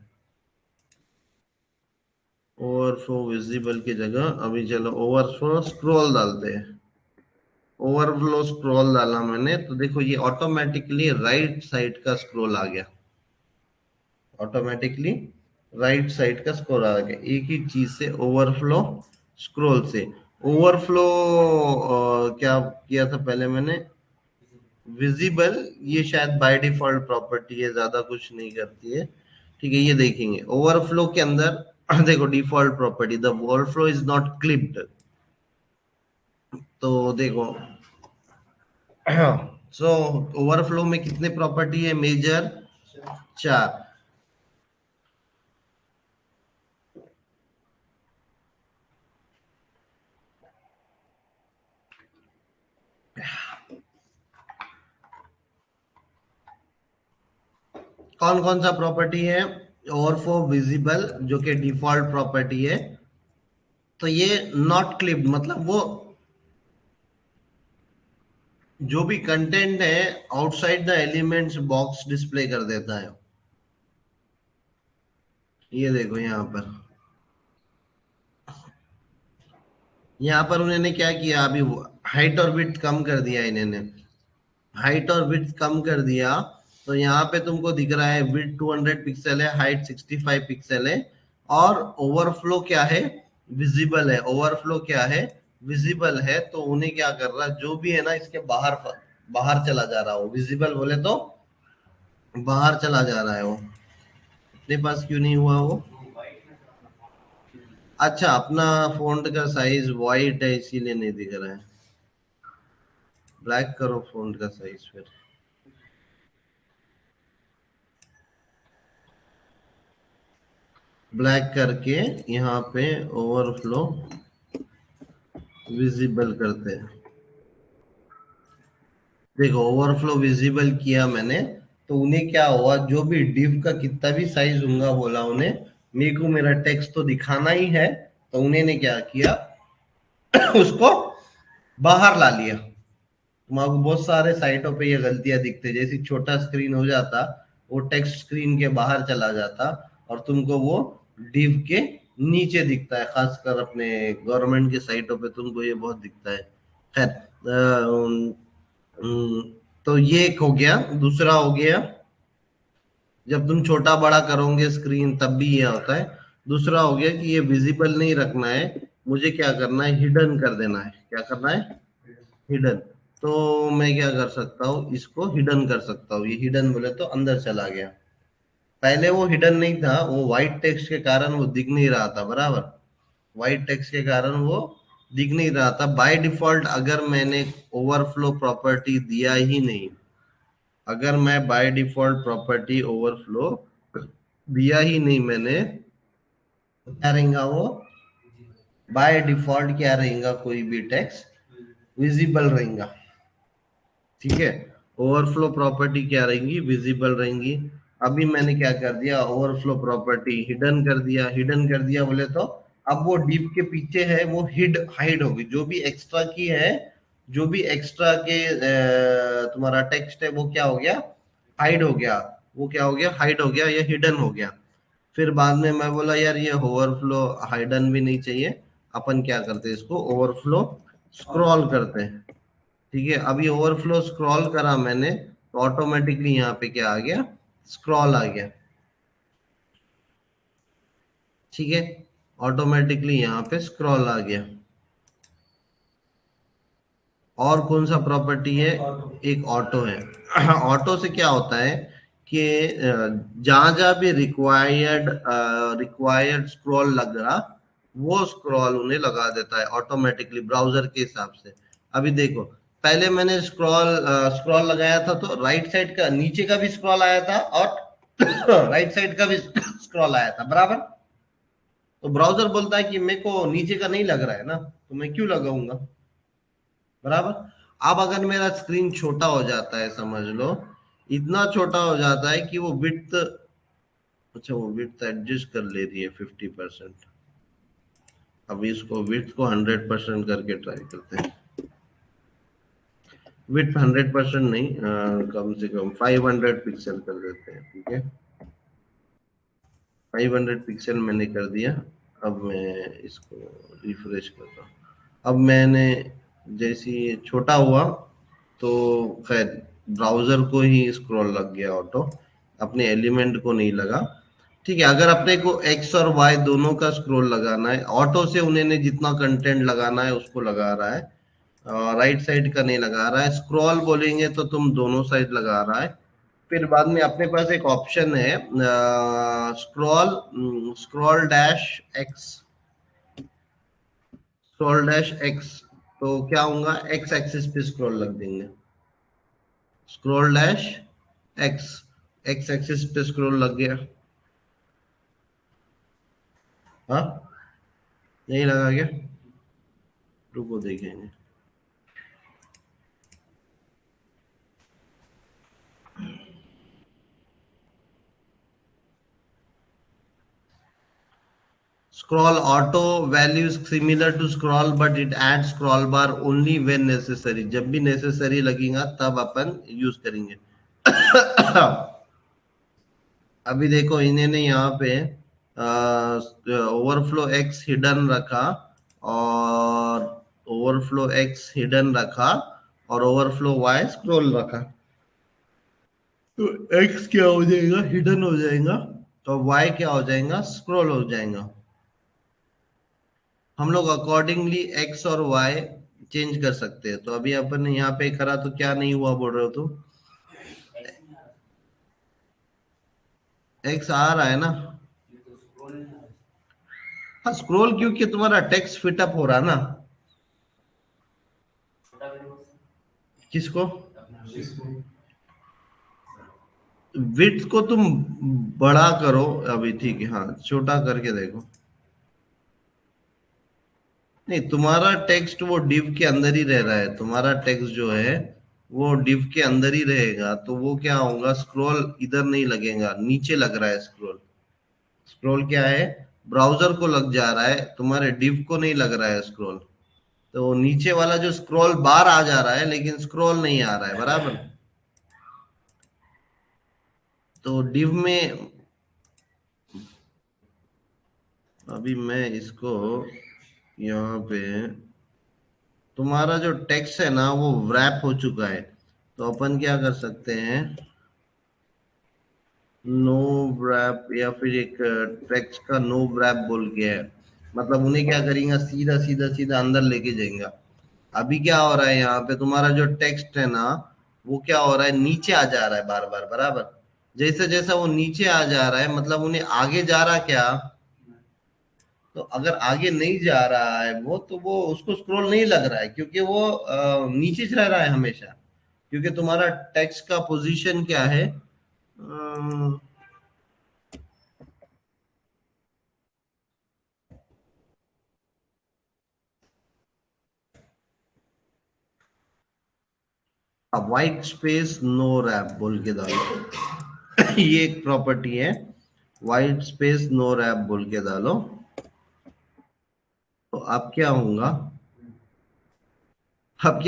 ओवरफ्लो विजिबल की जगह अभी चलो ओवरफ्लो स्क्रॉल डालते हैं। ओवरफ्लो स्क्रॉल डाला मैंने तो देखो ये ऑटोमेटिकली राइट साइड का स्क्रॉल आ गया। ऑटोमेटिकली राइट साइड का स्क्रॉल आ गया एक ही चीज से, ओवरफ्लो स्क्रॉल से। ओवरफ्लो क्या किया था पहले मैंने? विजिबल, ये शायद बाय डिफॉल्ट प्रॉपर्टी है, ज्यादा कुछ नहीं करती है। ठीक है, ये देखेंगे ओवरफ्लो के अंदर देखो default property, the overflow is not clipped. तो देखो सो ओवरफ्लो में कितने प्रॉपर्टी है मेजर? 4। कौन कौन सा प्रॉपर्टी है? ओवरफ्लो विजिबल जो कि डिफॉल्ट प्रॉपर्टी है। तो ये नॉट क्लिप्ड मतलब वो जो भी कंटेंट है outside the elements box display कर देता है। ये देखो यहाँ पर उन्होंने क्या किया, अभी हाइट और विड्थ कम कर दिया इन्होंने। हाइट और विड्थ कम कर दिया तो यहाँ पे तुमको दिख रहा है विड्थ 200 पिक्सल है, हाइट 65 पिक्सल है। और ओवरफ्लो क्या है? विजिबल है। ओवरफ्लो क्या है? विजिबल है। तो उन्हें क्या कर रहा है, जो भी है ना इसके बाहर बाहर चला जा रहा हो। विजिबल बोले तो बाहर चला जा रहा है वो। अपने पास क्यों नहीं हुआ वो? अच्छा, अपना फॉन्ट का साइज वाइट है इसीलिए नहीं दिख रहा है। ब्लैक करो फॉन्ट का साइज फिर। ब्लैक करके यहाँ पे ओवरफ्लो विजिबल करते हैं। देखो ओवरफ्लो विजिबल किया मैंने, तो उन्हें क्या हुआ, जो भी डिव का कितना भी साइज होगा बोला उन्हें, मेरे को मेरा टेक्स्ट तो दिखाना ही है। तो उन्हें ने क्या किया उसको बाहर ला लिया। तुम्हारे बहुत सारे साइटों पे ये गलतियां दिखते, जैसे छोटा स्क्रीन हो जाता, वो टेक्स्ट स्क्रीन के बाहर चला जाता और तुमको वो डिव के नीचे दिखता है। खासकर अपने गवर्नमेंट के साइटों पे तुमको ये बहुत दिखता है। खैर, अम, तो ये एक हो गया। दूसरा हो गया, जब तुम छोटा बड़ा करोगे स्क्रीन तब भी ये होता है। दूसरा हो गया कि ये विजिबल नहीं रखना है, मुझे क्या करना है, हिडन कर देना है। क्या करना है? हिडन। तो मैं क्या कर सकता हूँ, इसको हिडन कर सकता हूँ। ये हिडन बोले तो अंदर चला गया। पहले वो हिडन नहीं था, वो व्हाइट टेक्स्ट के कारण वो दिख नहीं रहा था, बराबर। व्हाइट टेक्स्ट के कारण वो दिख नहीं रहा था बाय डिफॉल्ट। अगर मैंने ओवरफ्लो प्रॉपर्टी दिया ही नहीं, अगर मैं बाय डिफॉल्ट प्रॉपर्टी ओवरफ्लो दिया ही नहीं मैंने, तो क्या रहेगा वो? बाय डिफॉल्ट क्या रहेगा, कोई भी टेक्स्ट विजिबल रहेगा। ठीक है, ओवरफ्लो प्रॉपर्टी क्या रहेंगी? विजिबल रहेंगी। अभी मैंने क्या कर दिया, ओवरफ्लो प्रॉपर्टी हिडन कर दिया। हिडन कर दिया बोले तो अब वो div के पीछे है वो हाइड होगी, जो भी एक्स्ट्रा की है, जो भी एक्स्ट्रा के तुम्हारा टेक्स्ट है वो क्या हो गया, हाइड हो गया। वो क्या हो गया, हाइड हो गया, ये हिडन हो गया। फिर बाद में मैं बोला यार ये ओवरफ्लो हाइडन भी नहीं चाहिए, अपन क्या करते हैं इसको ओवरफ्लो स्क्रॉल करते हैं। ठीक है, अभी ओवरफ्लो स्क्रॉल करा मैंने तो ऑटोमेटिकली यहाँ पे क्या आ गया, स्क्रॉल आ गया। ठीक है, ऑटोमेटिकली यहाँ पे स्क्रॉल आ गया। और कौन सा प्रॉपर्टी है, एक ऑटो है। ऑटो से क्या होता है कि जहां जहां भी रिक्वायर्ड स्क्रॉल लग रहा, वो स्क्रॉल उन्हें लगा देता है ऑटोमेटिकली ब्राउजर के हिसाब से। अभी देखो, पहले मैंने स्क्रॉल लगाया था तो राइट साइड का नीचे का भी स्क्रॉल आया था और राइट साइड का भी स्क्रॉल आया था बराबर। तो ब्राउजर बोलता है कि मेरे को नीचे का नहीं लग रहा है ना, तो मैं क्यों लगाऊंगा, बराबर। अब अगर मेरा स्क्रीन छोटा हो जाता है, समझ लो इतना छोटा हो जाता है कि वो विड्थ, अच्छा वो विड्थ एडजस्ट कर ले रही है 50%। अभी इसको विड्थ को 100% करके ट्राई करते हैं। विड्थ 100% नहीं, कम से कम 500 पिक्सल कर देते हैं। ठीक है, 500 पिक्सल मैंने कर दिया। अब मैं इसको रिफ्रेश करता हूँ। अब मैंने जैसे ही छोटा हुआ तो खैर ब्राउजर को ही स्क्रॉल लग गया ऑटो, अपने एलिमेंट को नहीं लगा। ठीक है, अगर अपने को एक्स और वाई दोनों का स्क्रॉल लगाना है, ऑटो से उन्हें जितना कंटेंट लगाना है उसको लगा रहा है, राइट साइड का नहीं लगा रहा है। स्क्रॉल बोलेंगे तो तुम दोनों साइड लगा रहा है। फिर बाद में अपने पास एक ऑप्शन है scroll dash x, scroll dash x. तो क्या होगा, एक्स एक्सिस पे स्क्रॉल लग देंगे, scroll dash x, x axis पे स्क्रॉल लग गया। हाँ, यही लगा क्या, रुको देखेंगे। Scroll auto value is similar to scroll but it adds scroll bar only when necessary, जब भी necessary लगेगा तब अपन यूज करेंगे। अभी देखो इन्होंने यहाँ पे ओवरफ्लो एक्स हिडन रखा और ओवरफ्लो एक्स हिडन रखा और ओवरफ्लो वाई स्क्रॉल रखा। तो एक्स क्या हो जाएगा, हिडन हो जाएगा, तो वाई क्या हो जाएगा, स्क्रॉल हो जाएगा। हम लोग अकॉर्डिंगली एक्स और वाई चेंज कर सकते हैं। तो अभी अपन ने यहाँ पे करा तो क्या नहीं हुआ बोल रहे हो तुम, एक्स आ रहा है ना। हाँ स्क्रॉल क्योंकि तुम्हारा टेक्स्ट फिटअप हो रहा ना। किसको, विड्थ को तुम बड़ा करो अभी, ठीक है, हाँ छोटा करके देखो। नहीं, तुम्हारा टेक्स्ट वो डिव के अंदर ही रह रहा है, तुम्हारा टेक्स्ट जो है वो डिव के अंदर ही रहेगा, तो वो क्या होगा, स्क्रॉल इधर नहीं लगेगा, नीचे लग रहा है स्क्रॉल। स्क्रॉल क्या है, ब्राउजर को लग जा रहा है, तुम्हारे डिव को नहीं लग रहा है स्क्रॉल। तो नीचे वाला जो स्क्रॉल बार आ जा रहा है लेकिन स्क्रॉल नहीं आ रहा है बराबर। तो डिव में अभी मैं इसको यहाँ पे, तुम्हारा जो टेक्स्ट है ना वो रैप हो चुका है, तो अपन क्या कर सकते हैं, नो रैप या फिर एक टेक्स्ट का नो रैप बोल के है। मतलब उन्हें क्या करेंगे, सीधा सीधा सीधा अंदर लेके जाएंगे। अभी क्या हो रहा है, यहाँ पे तुम्हारा जो टेक्स्ट है ना वो क्या हो रहा है, नीचे आ जा रहा है बार बार बराबर। जैसे जैसा वो नीचे आ जा रहा है मतलब उन्हें आगे जा रहा क्या, तो अगर आगे नहीं जा रहा है वो तो वो उसको स्क्रॉल नहीं लग रहा है क्योंकि वो नीचे रह रहा है हमेशा। क्योंकि तुम्हारा टेक्स्ट का पोजीशन क्या है, व्हाइट स्पेस नो रैप बोल के डालो। ये एक प्रॉपर्टी है, व्हाइट स्पेस नो रैप बोल के डालो। तो अब क्या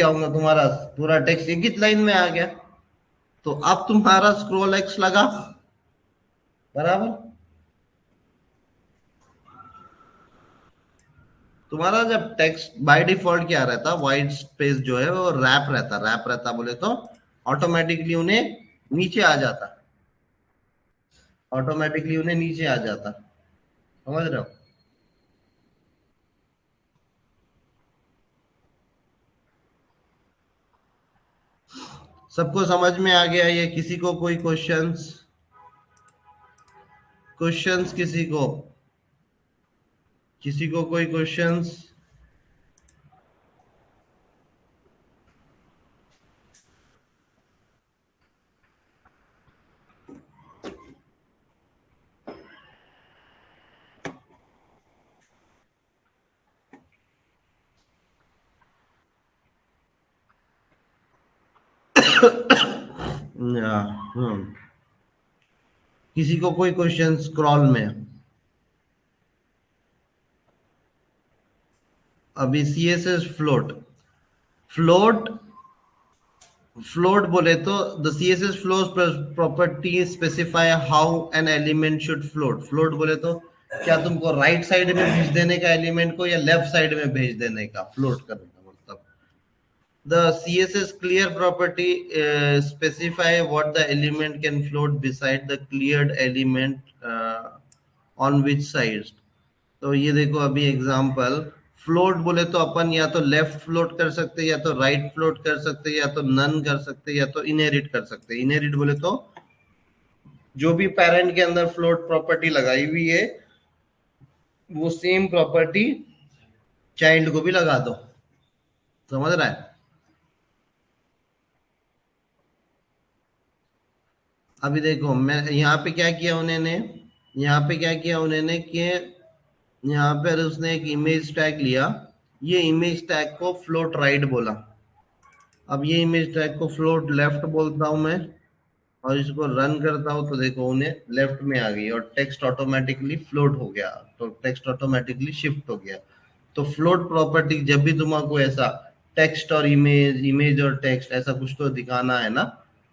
होगा तुम्हारा पूरा टेक्स्ट एक ही लाइन में आ गया। तो अब तुम्हारा स्क्रॉल एक्स लगा, बराबर। तुम्हारा जब टेक्स्ट बाय डिफॉल्ट क्या रहता, व्हाइट स्पेस जो है वो रैप रहता बोले तो ऑटोमेटिकली उन्हें नीचे आ जाता, समझ रहे हो। सबको समझ में आ गया ये? किसी को कोई क्वेश्चंस? क्वेश्चंस किसी को कोई क्वेश्चंस? हम्म किसी को कोई क्वेश्चन स्क्रॉल में? अभी सीएसएस फ्लोट फ्लोट बोले तो the CSS flows property specify how an element should float बोले तो क्या तुमको राइट साइड में भेज देने का एलिमेंट को, या लेफ्ट साइड में भेज देने का, फ्लोट करने का मतलब। The CSS clear property specify what the element can float beside the cleared element on which sides। तो ये देखो अभी एग्जांपल, फ्लोट बोले तो अपन या तो लेफ्ट फ्लोट कर सकते हैं, या तो राइट फ्लोट कर सकते हैं, या तो नन कर सकते हैं, या तो इनहेरिट कर सकते हैं। इनहेरिट बोले तो जो भी पेरेंट के अंदर फ्लोट प्रॉपर्टी लगाई हुई है वो सेम प्रॉपर्टी चाइल्ड को भी लगा दो, समझ रहा है। अभी देखो मैं यहाँ पे क्या किया उन्होंने, कि यहाँ पर उसने एक इमेज टैग लिया, ये इमेज टैग को फ्लोट राइट बोला। अब ये इमेज टैग को फ्लोट लेफ्ट बोलता हूं मैं, और इसको रन करता हूं तो देखो उन्हें लेफ्ट में आ गई और टेक्स्ट ऑटोमेटिकली फ्लोट हो गया, तो टेक्स्ट ऑटोमेटिकली शिफ्ट हो गया। तो फ्लोट प्रॉपर्टी जब भी तुमको ऐसा टेक्स्ट और इमेज और टेक्स्ट ऐसा कुछ तो दिखाना है ना,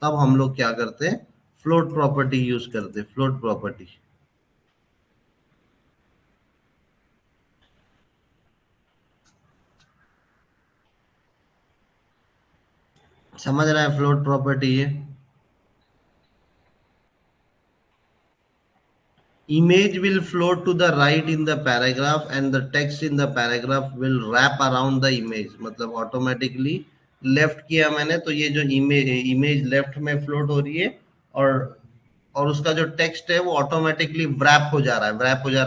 तब हम लोग क्या करते हैं, फ्लोट प्रॉपर्टी यूज करते हैं, फ्लोट प्रॉपर्टी। समझ रहा है फ्लोट प्रॉपर्टी ये? Image will float to the right in the paragraph and the text in the paragraph will wrap around the image। मतलब ऑटोमेटिकली लेफ्ट किया मैंने तो ये जो इमेज लेफ्ट में फ्लोट हो रही है, और उसका जो टेक्स्ट है वो ऑटोमेटिकली wrap हो जा रहा है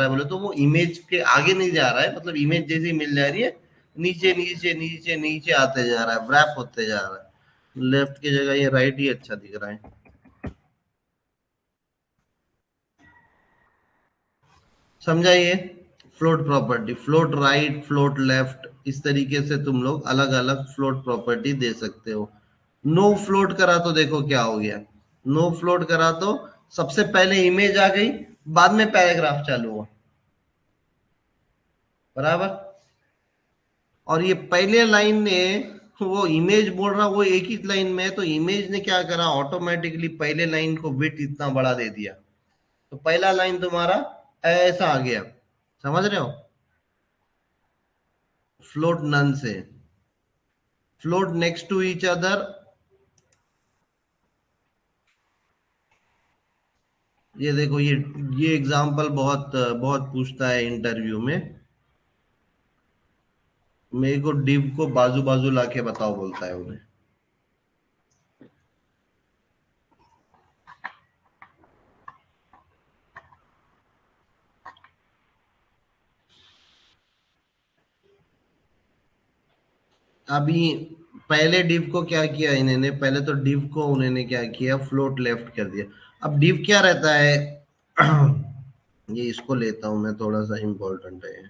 बोले तो वो इमेज के आगे नहीं जा रहा है, मतलब इमेज जैसी मिल जा रही है नीचे नीचे नीचे नीचे आते जा रहा है, wrap होते जा रहा है। लेफ्ट की जगह ये राइट ही अच्छा दिख रहा है। समझा ये? Float property, float right, float left, इस तरीके से तुम लोग अलग अलग फ्लोट प्रॉपर्टी दे सकते हो। नो फ्लोट करा तो देखो क्या हो गया, नो फ्लोट करा तो सबसे पहले इमेज आ गई, बाद में पैराग्राफ चालू हुआ, बराबर। और ये पहले लाइन ने, वो इमेज बोल रहा वो एक ही लाइन में है, तो इमेज ने क्या करा, ऑटोमेटिकली पहले लाइन को विड्थ इतना बड़ा दे दिया, तो पहला लाइन तुम्हारा ऐसा आ गया, समझ रहे हो। फ्लोट नन से float next to each other. ये देखो ये एग्जांपल बहुत बहुत पूछता है इंटरव्यू में। मेरे को डिव को बाजू बाजू लाके बताओ बोलता है उन्हें। अभी पहले डिव को क्या किया इन्होंने, पहले तो डिव को उन्होंने क्या किया, फ्लोट लेफ्ट कर दिया। अब डिव क्या रहता है ये इसको लेता हूं मैं, थोड़ा सा इंपॉर्टेंट है।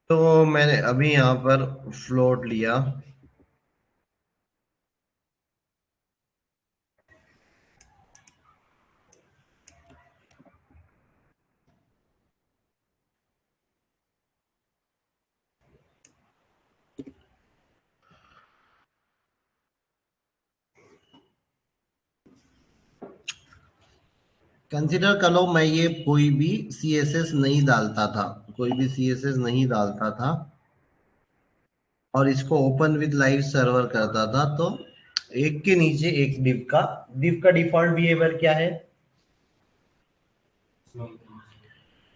तो मैंने अभी यहाँ पर फ्लोट लिया, कंसिडर कर लो मैं ये कोई भी CSS नहीं डालता था, कोई भी CSS नहीं डालता था और इसको ओपन विद लाइव सर्वर करता था, तो एक के नीचे एक div का डिफॉल्ट बिहेवियर क्या है?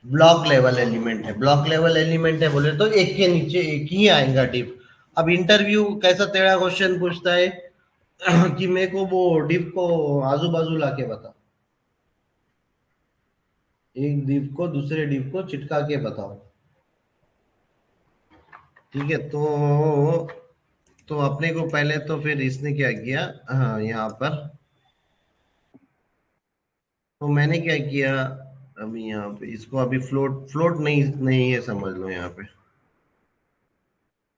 ब्लॉक लेवल एलिमेंट है, ब्लॉक लेवल एलिमेंट है बोले तो एक के नीचे एक ही आएगा div। अब इंटरव्यू कैसा टेढ़ा क्वेश्चन पूछता है कि मेरे को वो div को आजू बाजू लाके बता, एक div को दूसरे div को चिटका के बताओ, ठीक है। तो अपने को पहले तो फिर इसने क्या किया, हाँ यहाँ पर तो मैंने क्या किया, अभी यहाँ पे इसको अभी फ्लोट फ्लोट नहीं नहीं है समझ लो, यहाँ पे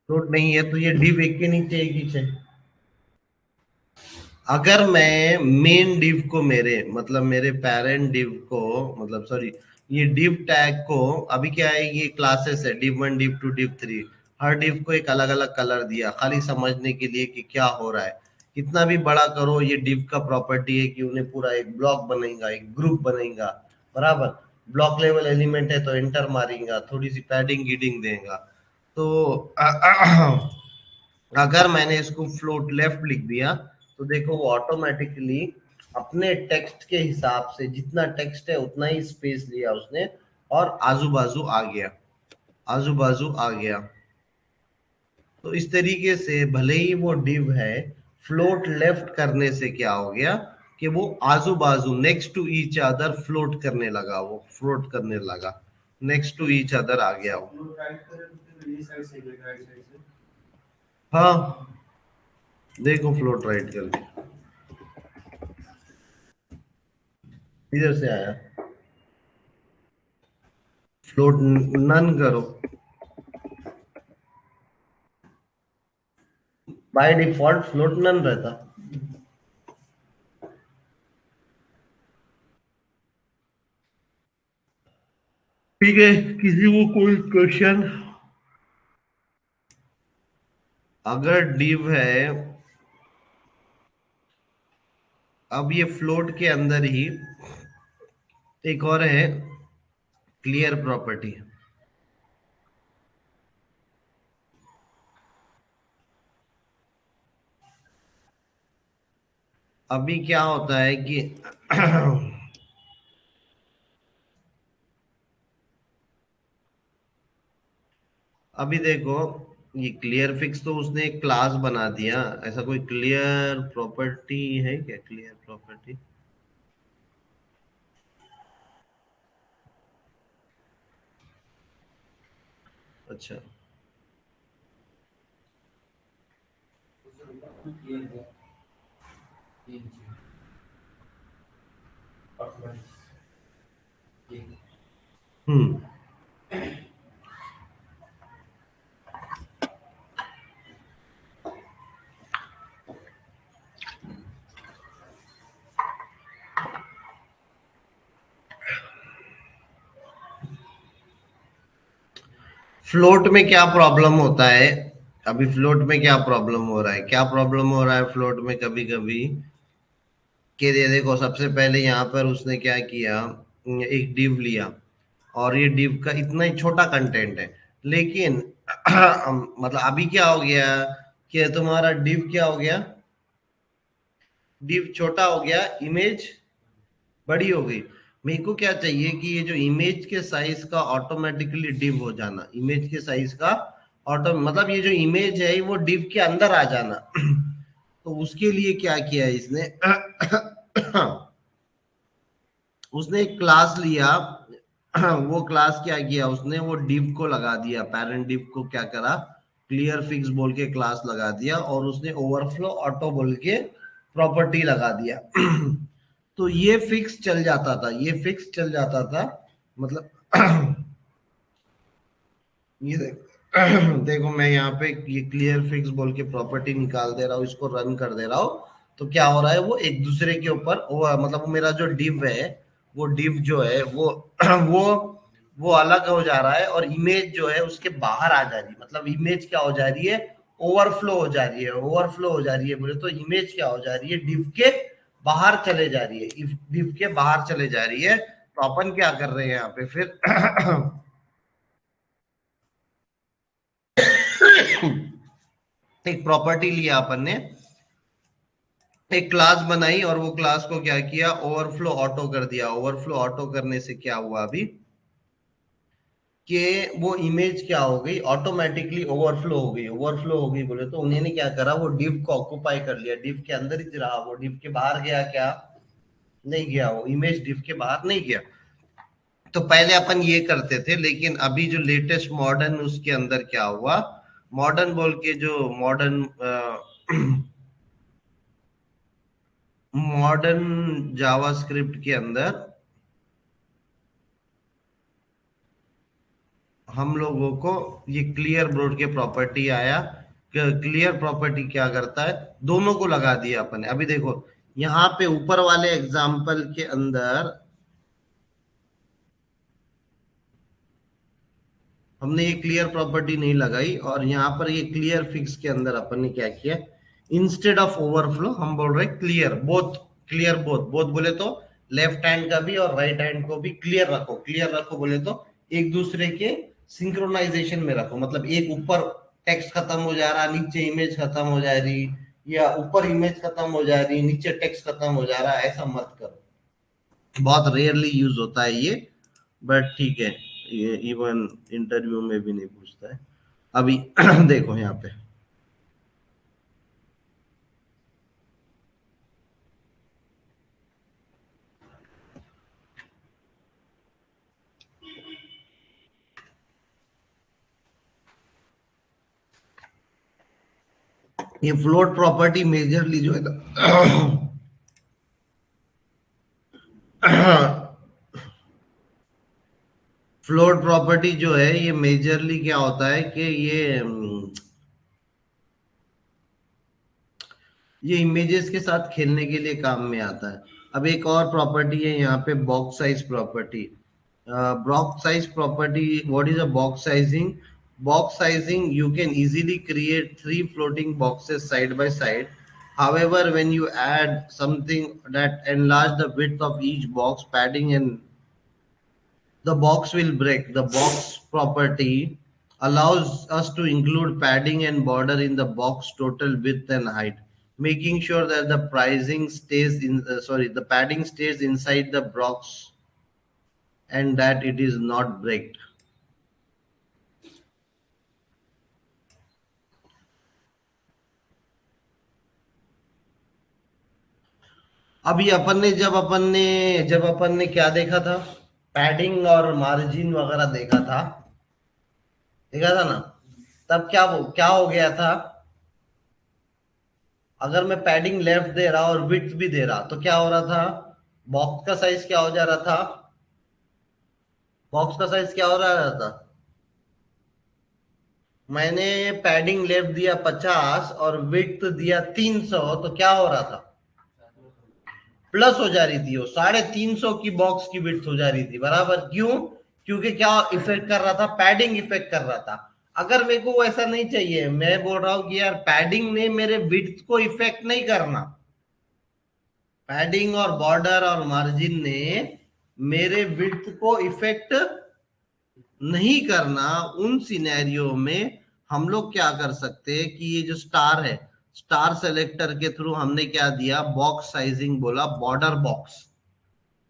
फ्लोट नहीं है तो ये div एक के नीचे एक ही है। अगर मैं मेन div को मेरे मतलब मेरे पेरेंट div को मतलब सॉरी ये div टैग को, अभी क्या है ये क्लासेस है div1 div2 div3, हर div को एक अलग अलग कलर दिया खाली समझने के लिए कि क्या हो रहा है। कितना भी बड़ा करो ये div का प्रॉपर्टी है कि उन्हें पूरा एक ब्लॉक बनेगा, एक ग्रुप बनेगा, बराबर। ब्लॉक लेवल एलिमेंट है तो एंटर मारेगा, थोड़ी सी पैडिंग गिडिंग देगा। तो अगर मैंने इसको फ्लोट लेफ्ट लिख दिया तो देखो वो ऑटोमेटिकली अपने टेक्स्ट के हिसाब से जितना टेक्स्ट है उतना ही स्पेस लिया उसने और आजू बाजू आ गया, आजू बाजू आ गया। तो इस तरीके से भले ही वो div है, फ्लोट लेफ्ट करने से क्या हो गया कि वो आजू बाजू next to each other float करने लगा, वो फ्लोट करने लगा, नेक्स्ट टू ईच अदर आ गया वो। हाँ देखो फ्लोट राइट करके इधर से आया, फ्लोट नन करो, बाय डिफॉल्ट फ्लोट नन रहता। ठीक है, किसी को कोई क्वेश्चन? अगर div है, अब ये फ्लोट के अंदर ही एक और है क्लियर प्रॉपर्टी। अभी क्या होता है कि अभी देखो ये क्लियर फिक्स तो उसने एक क्लास बना दिया, ऐसा कोई क्लियर प्रॉपर्टी है क्या, क्लियर प्रॉपर्टी? अच्छा हम्म, फ्लोट में क्या प्रॉब्लम होता है, अभी फ्लोट में क्या प्रॉब्लम हो रहा है, क्या प्रॉब्लम हो रहा है फ्लोट में कभी कभी कि ये देखो सबसे पहले यहाँ पर उसने क्या किया, एक div लिया और ये div का इतना ही छोटा कंटेंट है, लेकिन मतलब अभी क्या हो गया कि तुम्हारा div क्या हो गया, div छोटा हो गया, इमेज बड़ी हो गई। मेरे को क्या चाहिए कि ये जो इमेज के साइज का ऑटोमेटिकली div हो जाना, इमेज के साइज का ऑटो मतलब ये जो इमेज है वो div के अंदर आ जाना। तो उसके लिए क्या किया इसने उसने एक क्लास लिया, वो क्लास क्या किया उसने, वो div को लगा दिया, पेरेंट div को क्या करा, क्लियर फिक्स बोल के क्लास लगा दिया और उसने ओवरफ्लो ऑटो बोल के प्रॉपर्टी लगा दिया। तो ये फिक्स चल जाता था, ये फिक्स चल जाता था, मतलब ये देखो मैं यहाँ पे ये क्लियर फिक्स बोल के प्रॉपर्टी निकाल दे रहा हूँ, इसको रन कर दे रहा हूँ। तो क्या हो रहा है, वो एक दूसरे के ऊपर मतलब वो मेरा जो डिव है, वो डिव जो है वो वो वो अलग हो जा रहा है, और इमेज जो है उसके बाहर आ जा रही है। मतलब इमेज क्या हो जा रही है, ओवरफ्लो हो जा रही है। ओवरफ्लो हो जा रही है बोले तो इमेज क्या हो जा रही है, डिव के बाहर चले जा रही है, डिव के बाहर चले जा रही है। तो अपन क्या कर रहे हैं यहाँ पे फिर एक प्रॉपर्टी लिया अपन ने, एक क्लास बनाई, और वो क्लास को क्या किया, ओवरफ्लो ऑटो कर दिया। ओवरफ्लो ऑटो करने से क्या हुआ अभी, कि वो इमेज क्या हो गई, ऑटोमेटिकली ओवरफ्लो हो गई। ओवरफ्लो हो गई बोले तो उन्होंने क्या करा, वो डिव को ऑक्युपाई कर लिया, डिव के अंदर ही रहा, वो डिव के बाहर गया क्या, नहीं गया, वो इमेज डिव के बाहर नहीं गया। तो पहले अपन ये करते थे, लेकिन अभी जो लेटेस्ट मॉडर्न उसके अंदर क्या हुआ, मॉडर्न बोल के जो मॉडर्न मॉडर्न जावास्क्रिप्ट के अंदर हम लोगों को ये क्लियर ब्रोड के प्रॉपर्टी आया। क्लियर प्रॉपर्टी क्या करता है, दोनों को लगा दिया अपन ने। अभी देखो यहाँ पे ऊपर वाले एग्जाम्पल के अंदर हमने ये क्लियर प्रॉपर्टी नहीं लगाई, और यहाँ पर ये क्लियर फिक्स के अंदर अपन ने क्या किया, इंस्टेड ऑफ ओवरफ्लो हम बोल रहे clear both. Clear both, both बोले तो लेफ्ट हैंड का भी और राइट हैंड को भी क्लियर रखो। क्लियर रखो बोले तो एक दूसरे के सिंक्रोनाइजेशन में रखो। मतलब एक ऊपर टेक्स्ट खत्म हो जा रहा, नीचे इमेज खत्म हो जा रही, या ऊपर इमेज खत्म हो जा रही, नीचे टेक्स्ट खत्म हो जा रहा, ऐसा मत करो। बहुत रेयरली यूज होता है ये, बट ठीक है, ये इवन इंटरव्यू में भी नहीं पूछता है। अभी देखो यहाँ पे ये फ्लोट प्रॉपर्टी मेजरली जो है ना फ्लोट प्रॉपर्टी जो है ये मेजरली क्या होता है कि ये इमेजेस के साथ खेलने के लिए काम में आता है। अब एक और प्रॉपर्टी है यहाँ पे, box size property. Box size property, what is a box sizing? Box sizing, you can easily create three floating boxes side by side. However, when you add something that enlarge the width of each box, padding and the box will break. The box property allows us to include padding and border in the box total width and height, making sure that the pricing stays in the padding stays inside the box and that it is not breaked. अभी अपन ने क्या देखा था, padding और margin वगैरह देखा था ना। तब क्या हो गया था, अगर मैं पैडिंग लेफ्ट दे रहा और विड्थ भी दे रहा तो क्या हो रहा था, बॉक्स का साइज क्या हो जा रहा था, बॉक्स का साइज क्या हो रहा था, मैंने पैडिंग लेफ्ट दिया 50 और विड्थ दिया 300, तो क्या हो रहा था, प्लस हो जा रही थी, वो 350 की बॉक्स की विड्थ हो जा रही थी बराबर। क्यों? क्योंकि क्या इफेक्ट कर रहा था, पैडिंग इफेक्ट कर रहा था। अगर मेरे को ऐसा नहीं चाहिए, मैं बोल रहा हूं कि यार पैडिंग ने मेरे विड्थ को इफेक्ट नहीं करना, पैडिंग और बॉर्डर और मार्जिन ने मेरे विड्थ को इफेक्ट नहीं करना, उन सिनेरियो में हम लोग क्या कर सकते हैं कि ये जो स्टार है, स्टार सेलेक्टर के थ्रू हमने क्या दिया, बॉक्स साइजिंग बोला, बॉर्डर बॉक्स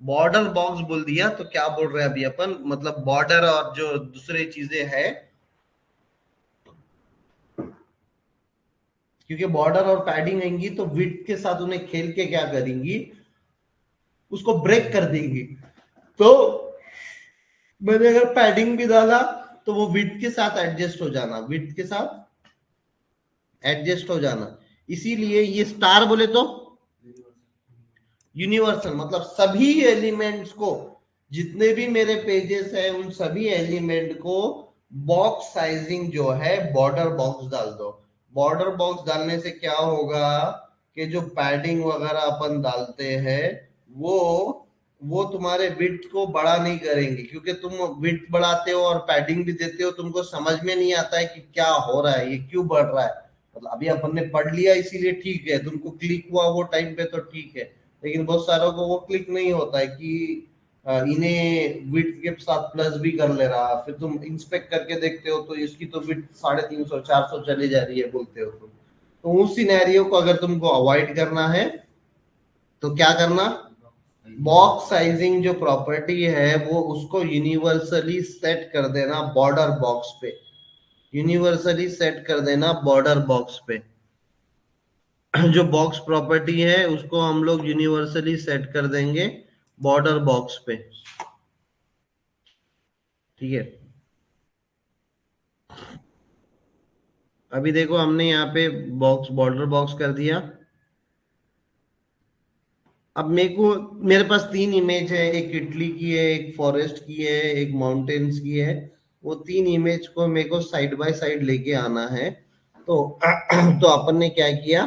बोल दिया। तो क्या बोल रहे हैं अभी अपन, मतलब बॉर्डर और जो दूसरे चीजें हैं, क्योंकि बॉर्डर और पैडिंग आएंगी तो विड्थ के साथ उन्हें खेल के क्या करेंगी, उसको ब्रेक कर देंगी। तो मैंने अगर पैडिंग भी डाला तो वो विड्थ के साथ एडजस्ट हो जाना, विड्थ के साथ एडजस्ट हो जाना। इसीलिए ये स्टार बोले तो यूनिवर्सल मतलब सभी एलिमेंट्स को, जितने भी मेरे पेजेस है उन सभी एलिमेंट को बॉक्स साइजिंग जो है बॉर्डर बॉक्स डाल दो। बॉर्डर बॉक्स डालने से क्या होगा कि जो पैडिंग वगैरह अपन डालते हैं वो वो तुम्हारे विड्थ को बड़ा नहीं करेंगे, क्योंकि तुम विड्थ बढ़ाते हो और पैडिंग भी देते हो, तुमको समझ में नहीं आता है कि क्या हो रहा है, ये क्यों बढ़ रहा है। मतलब अभी अपन ने पढ़ लिया इसीलिए ठीक है, तुमको क्लिक हुआ वो टाइम पे तो ठीक है, लेकिन बहुत सारों को वो क्लिक नहीं होता है कि इन्हें विड्थ के साथ प्लस भी कर ले रहा, फिर तुम इंस्पेक्ट करके देखते हो तो इसकी तो विड्थ 350 400 चली जा रही है बोलते हो तुम। तो उस सिनेरियो को अगर तुमको अवॉइड करना है तो क्या करना, बॉक्स साइजिंग जो प्रॉपर्टी है वो उसको यूनिवर्सली सेट कर देना बॉर्डर बॉक्स पे, यूनिवर्सली सेट कर देना बॉर्डर बॉक्स पे। जो बॉक्स प्रॉपर्टी है उसको हम लोग यूनिवर्सली सेट कर देंगे बॉर्डर बॉक्स पे, ठीक है। अभी देखो हमने यहाँ पे बॉक्स बॉर्डर बॉक्स कर दिया। अब मेरे पास तीन इमेज है, एक इटली की है, एक फॉरेस्ट की है, एक माउंटेन्स की है। वो तीन इमेज को मेरे को साइड बाय साइड लेके आना है। तो तो अपन ने क्या किया,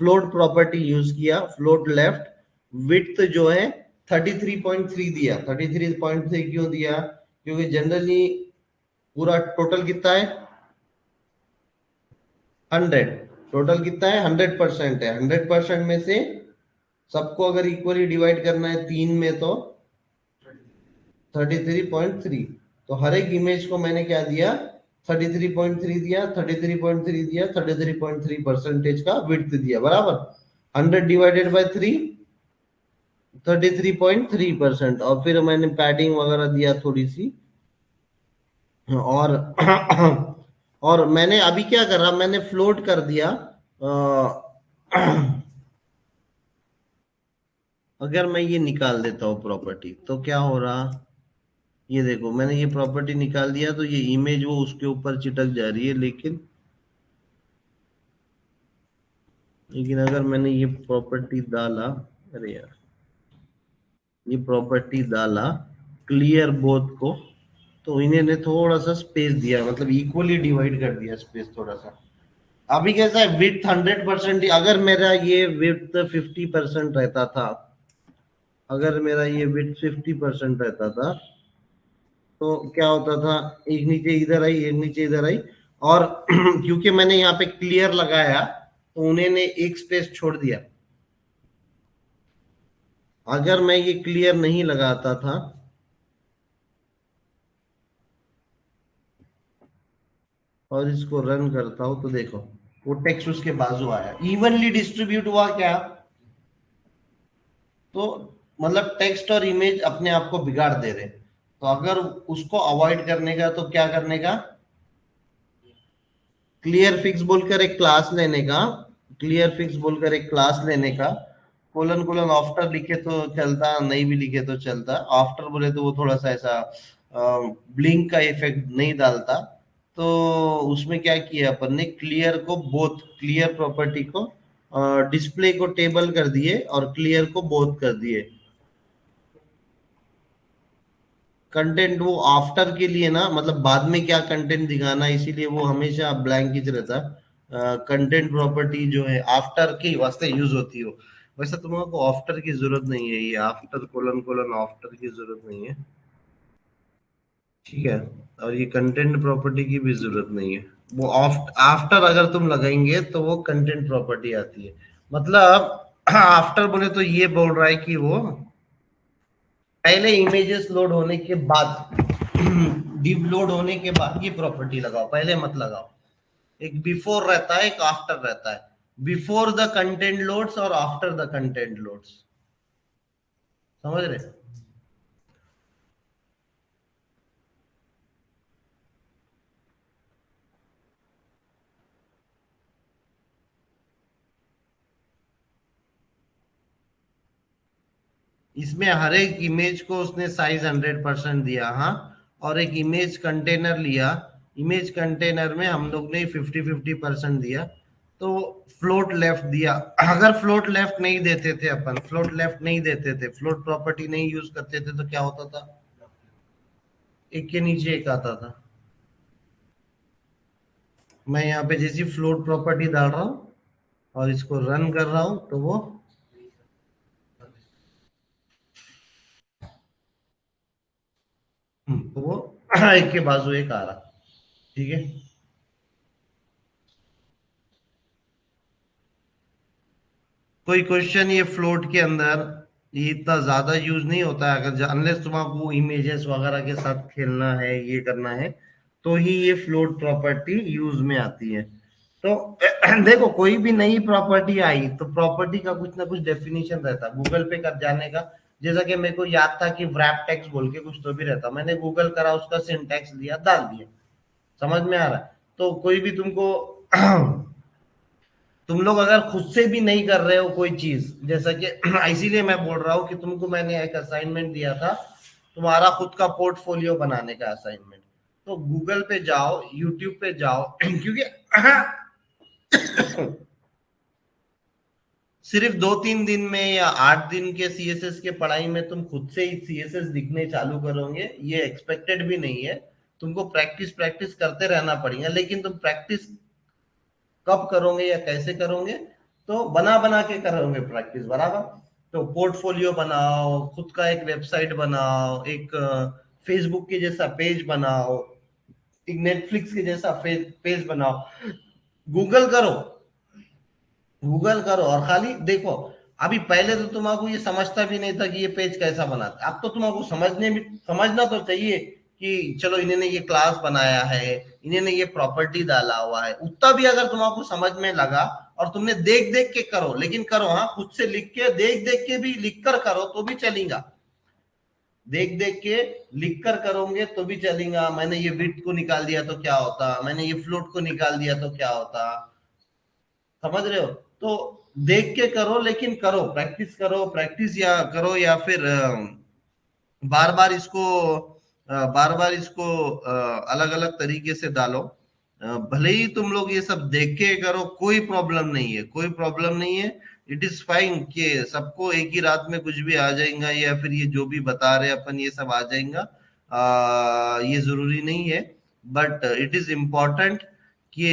फ्लोट प्रॉपर्टी यूज किया, फ्लोट लेफ्ट, विड्थ जो है 33.3 दिया। 33.3 क्यों दिया, क्योंकि जनरली पूरा टोटल कितना है 100, टोटल कितना है 100% है। 100% में से सबको अगर इक्वली डिवाइड करना है तीन में तो 33.3, तो हर एक इमेज को मैंने क्या दिया 33.3 दिया, 33.3 दिया, 33.3% का विड्थ दिया, बराबर 100 डिवाइडेड बाय 3 33.3%। और फिर मैंने पैडिंग वगैरह दिया थोड़ी सी। और और मैंने अभी क्या कर रहा, मैंने फ्लोट कर दिया। अगर मैं ये निकाल देता हूँ प्रॉपर्टी तो क्या हो रहा, ये देखो मैंने ये प्रॉपर्टी निकाल दिया तो ये इमेज वो उसके ऊपर चिटक जा रही है, लेकिन अगर मैंने ये प्रॉपर्टी डाला, अरे यार ये प्रॉपर्टी डाला क्लियर बोथ को, तो इन्हें ने थोड़ा सा स्पेस दिया, मतलब इक्वली डिवाइड कर दिया स्पेस थोड़ा सा। अभी कैसा है विड्थ 100%, अगर मेरा ये विड्थ 50% रहता था, अगर मेरा ये विड्थ 50% रहता था तो क्या होता था, एक नीचे इधर आई एक नीचे इधर आई। और क्योंकि मैंने यहाँ पे क्लियर लगाया तो उन्हें ने एक स्पेस छोड़ दिया। अगर मैं ये क्लियर नहीं लगाता था और इसको रन करता हूं तो देखो वो टेक्स्ट उसके बाजू आया, इवनली डिस्ट्रीब्यूट हुआ क्या। तो मतलब टेक्स्ट और इमेज अपने आप को बिगाड़ दे रहे, तो अगर उसको अवॉइड करने का तो क्या करने का, क्लियर फिक्स बोलकर एक क्लास लेने का, क्लियर फिक्स बोलकर एक क्लास लेने का, कोलन कोलन आफ्टर लिखे तो चलता, नहीं भी लिखे तो चलता, आफ्टर बोले तो वो थोड़ा सा ऐसा ब्लिंक का इफेक्ट नहीं डालता। तो उसमें क्या किया अपन ने, क्लियर को बोथ, क्लियर प्रॉपर्टी को डिस्प्ले को टेबल कर दिए और क्लियर को बोथ कर दिए। कंटेंट वो आफ्टर के लिए ना, मतलब बाद में क्या कंटेंट दिखाना, इसीलिए वो हमेशा ब्लैंक ही रहता। कंटेंट प्रॉपर्टी जो है आफ्टर के वास्ते यूज होती हो, वैसे तुमको आफ्टर की जरूरत नहीं है, ये आफ्टर कोलन कोलन आफ्टर की जरूरत नहीं है, ठीक है। और ये कंटेंट प्रॉपर्टी की भी जरूरत नहीं है, वो आफ्टर अगर तुम लगाएंगे तो वो कंटेंट प्रॉपर्टी आती है। मतलब आफ्टर बोले तो ये बोल रहा है कि वो पहले इमेजेस लोड होने के बाद डिव लोड होने के बाद ये प्रॉपर्टी लगाओ, पहले मत लगाओ। एक बिफोर रहता है एक आफ्टर रहता है, बिफोर द कंटेंट लोड्स और आफ्टर द कंटेंट लोड्स, समझ रहे। इसमें हर एक इमेज को उसने साइज 100% दिया, हाँ। और एक इमेज कंटेनर लिया, इमेज कंटेनर में हम लोग ने 50-50% दिया। तो फ्लोट लेफ्ट दिया। अगर फ्लोट लेफ्ट नहीं देते थे अपन, फ्लोट लेफ्ट नहीं देते थे, फ्लोट प्रॉपर्टी नहीं यूज करते थे, तो क्या होता था, एक के नीचे एक आता था। मैं यहाँ पे जैसी फ्लोट प्रॉपर्टी डाल रहा हूँ और इसको रन कर रहा हूँ, तो वो एक के बाजू एक आ रहा। ठीक है, कोई क्वेश्चन ये फ्लोट के अंदर ये इतना ज्यादा यूज नहीं होता है, अगर अनलेस तुमको इमेजेस वगैरह के साथ खेलना है, ये करना है, तो ही ये फ्लोट प्रॉपर्टी यूज में आती है। तो देखो, कोई भी नई प्रॉपर्टी आई तो प्रॉपर्टी का कुछ ना कुछ डेफिनेशन रहता है, गूगल पे कर जाने का। जैसा कि मेरे को याद था कि व्रैप टेक्स्ट बोल के कुछ तो भी रहता, मैंने गूगल करा, उसका सिंटैक्स दिया, डाल दिया, समझ में आ रहा है। तो कोई भी तुमको तुम लोग अगर खुद से भी नहीं कर रहे हो कोई चीज, जैसा कि इसीलिए मैं बोल रहा हूँ कि तुमको मैंने एक असाइनमेंट दिया था, तुम्हारा खुद का पोर्टफोलियो बनाने का असाइनमेंट। तो गूगल पे जाओ, यूट्यूब पे जाओ, क्योंकि सिर्फ 2-3 दिन में या 8 दिन के सीएसएस के पढ़ाई में तुम खुद से ही सीएसएस दिखने चालू करोगे, ये एक्सपेक्टेड भी नहीं है। तुमको प्रैक्टिस प्रैक्टिस करते रहना पड़ेगा, लेकिन तुम प्रैक्टिस कब करोगे या कैसे करोगे, तो बना बना के करोगे प्रैक्टिस, बराबर। तो पोर्टफोलियो बनाओ, खुद का एक वेबसाइट बनाओ, एक फेसबुक के जैसा पेज बनाओ, एक नेटफ्लिक्स के जैसा पेज बनाओ, गूगल करो, गूगल करो और खाली देखो। अभी पहले तो तुमको ये समझता भी नहीं था कि ये पेज कैसा बनाता, अब तो तुमको समझना तो चाहिए कि चलो इन्होंने ये क्लास बनाया है, इन्होंने ये प्रॉपर्टी डाला हुआ है, उतना भी अगर तुमको समझ में लगा और तुमने देख देख के करो, लेकिन करो, हाँ, खुद से लिख के देख देख के भी लिख कर करो तो भी चलेगा, देख देख के लिख कर करोगे तो भी चलेगा। मैंने ये विड्थ को निकाल दिया तो क्या होता, मैंने ये फ्लोट को निकाल दिया तो क्या होता, समझ रहे हो। तो देख के करो, लेकिन करो, प्रैक्टिस करो, प्रैक्टिस या करो, या फिर बार बार इसको बार बार इसको अलग अलग तरीके से डालो। भले ही तुम लोग ये सब देख के करो, कोई प्रॉब्लम नहीं है, कोई प्रॉब्लम नहीं है। इट इज फाइन कि सबको एक ही रात में कुछ भी आ जाएगा, या फिर ये जो भी बता रहे अपन ये सब आ जाएगा, ये जरूरी नहीं है। बट इट इज इम्पोर्टेंट कि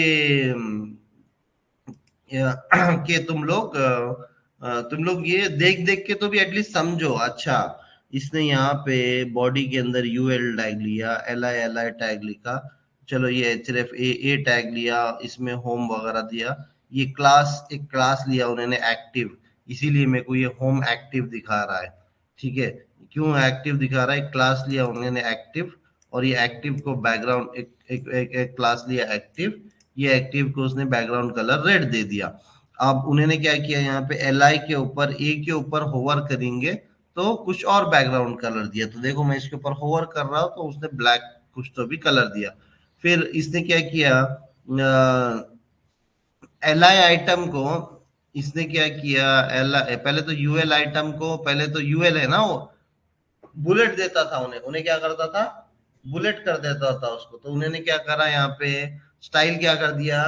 कि तुम लोग ये देख देख के तो भी एटलीस्ट समझो। अच्छा, इसने यहाँ पे बॉडी के अंदर यूएल टैग लिया, एल आई टैग लिखा, चलो ये एचरेफ ए टैग लिया, इसमें होम वगैरह दिया, ये एक क्लास लिया उन्होंने एक्टिव, इसीलिए मेरे को ये होम एक्टिव दिखा रहा है। ठीक है, क्यों एक्टिव दिखा रहा है, क्लास लिया उन्होंने एक्टिव, और ये एक्टिव को बैकग्राउंड एक क्लास लिया एक्टिव, ये एक्टिव को उसने बैकग्राउंड कलर रेड दे दिया। अब उन्होंने क्या किया, यहाँ पे एल आई के ऊपर, ए के ऊपर होवर करेंगे तो कुछ और बैकग्राउंड कलर दिया, तो देखो मैं इसके ऊपर होवर कर रहा हूँ तो उसने ब्लैक कुछ तो भी कलर दिया। फिर इसने क्या किया, एल आई आइटम को इसने क्या किया, एल पहले तो यूएल आइटम को, पहले तो यूएल है ना वो, बुलेट देता था उन्हें, क्या करता था, बुलेट कर देता था उसको। तो उन्होंने क्या करा, यहाँ पे स्टाइल क्या कर दिया,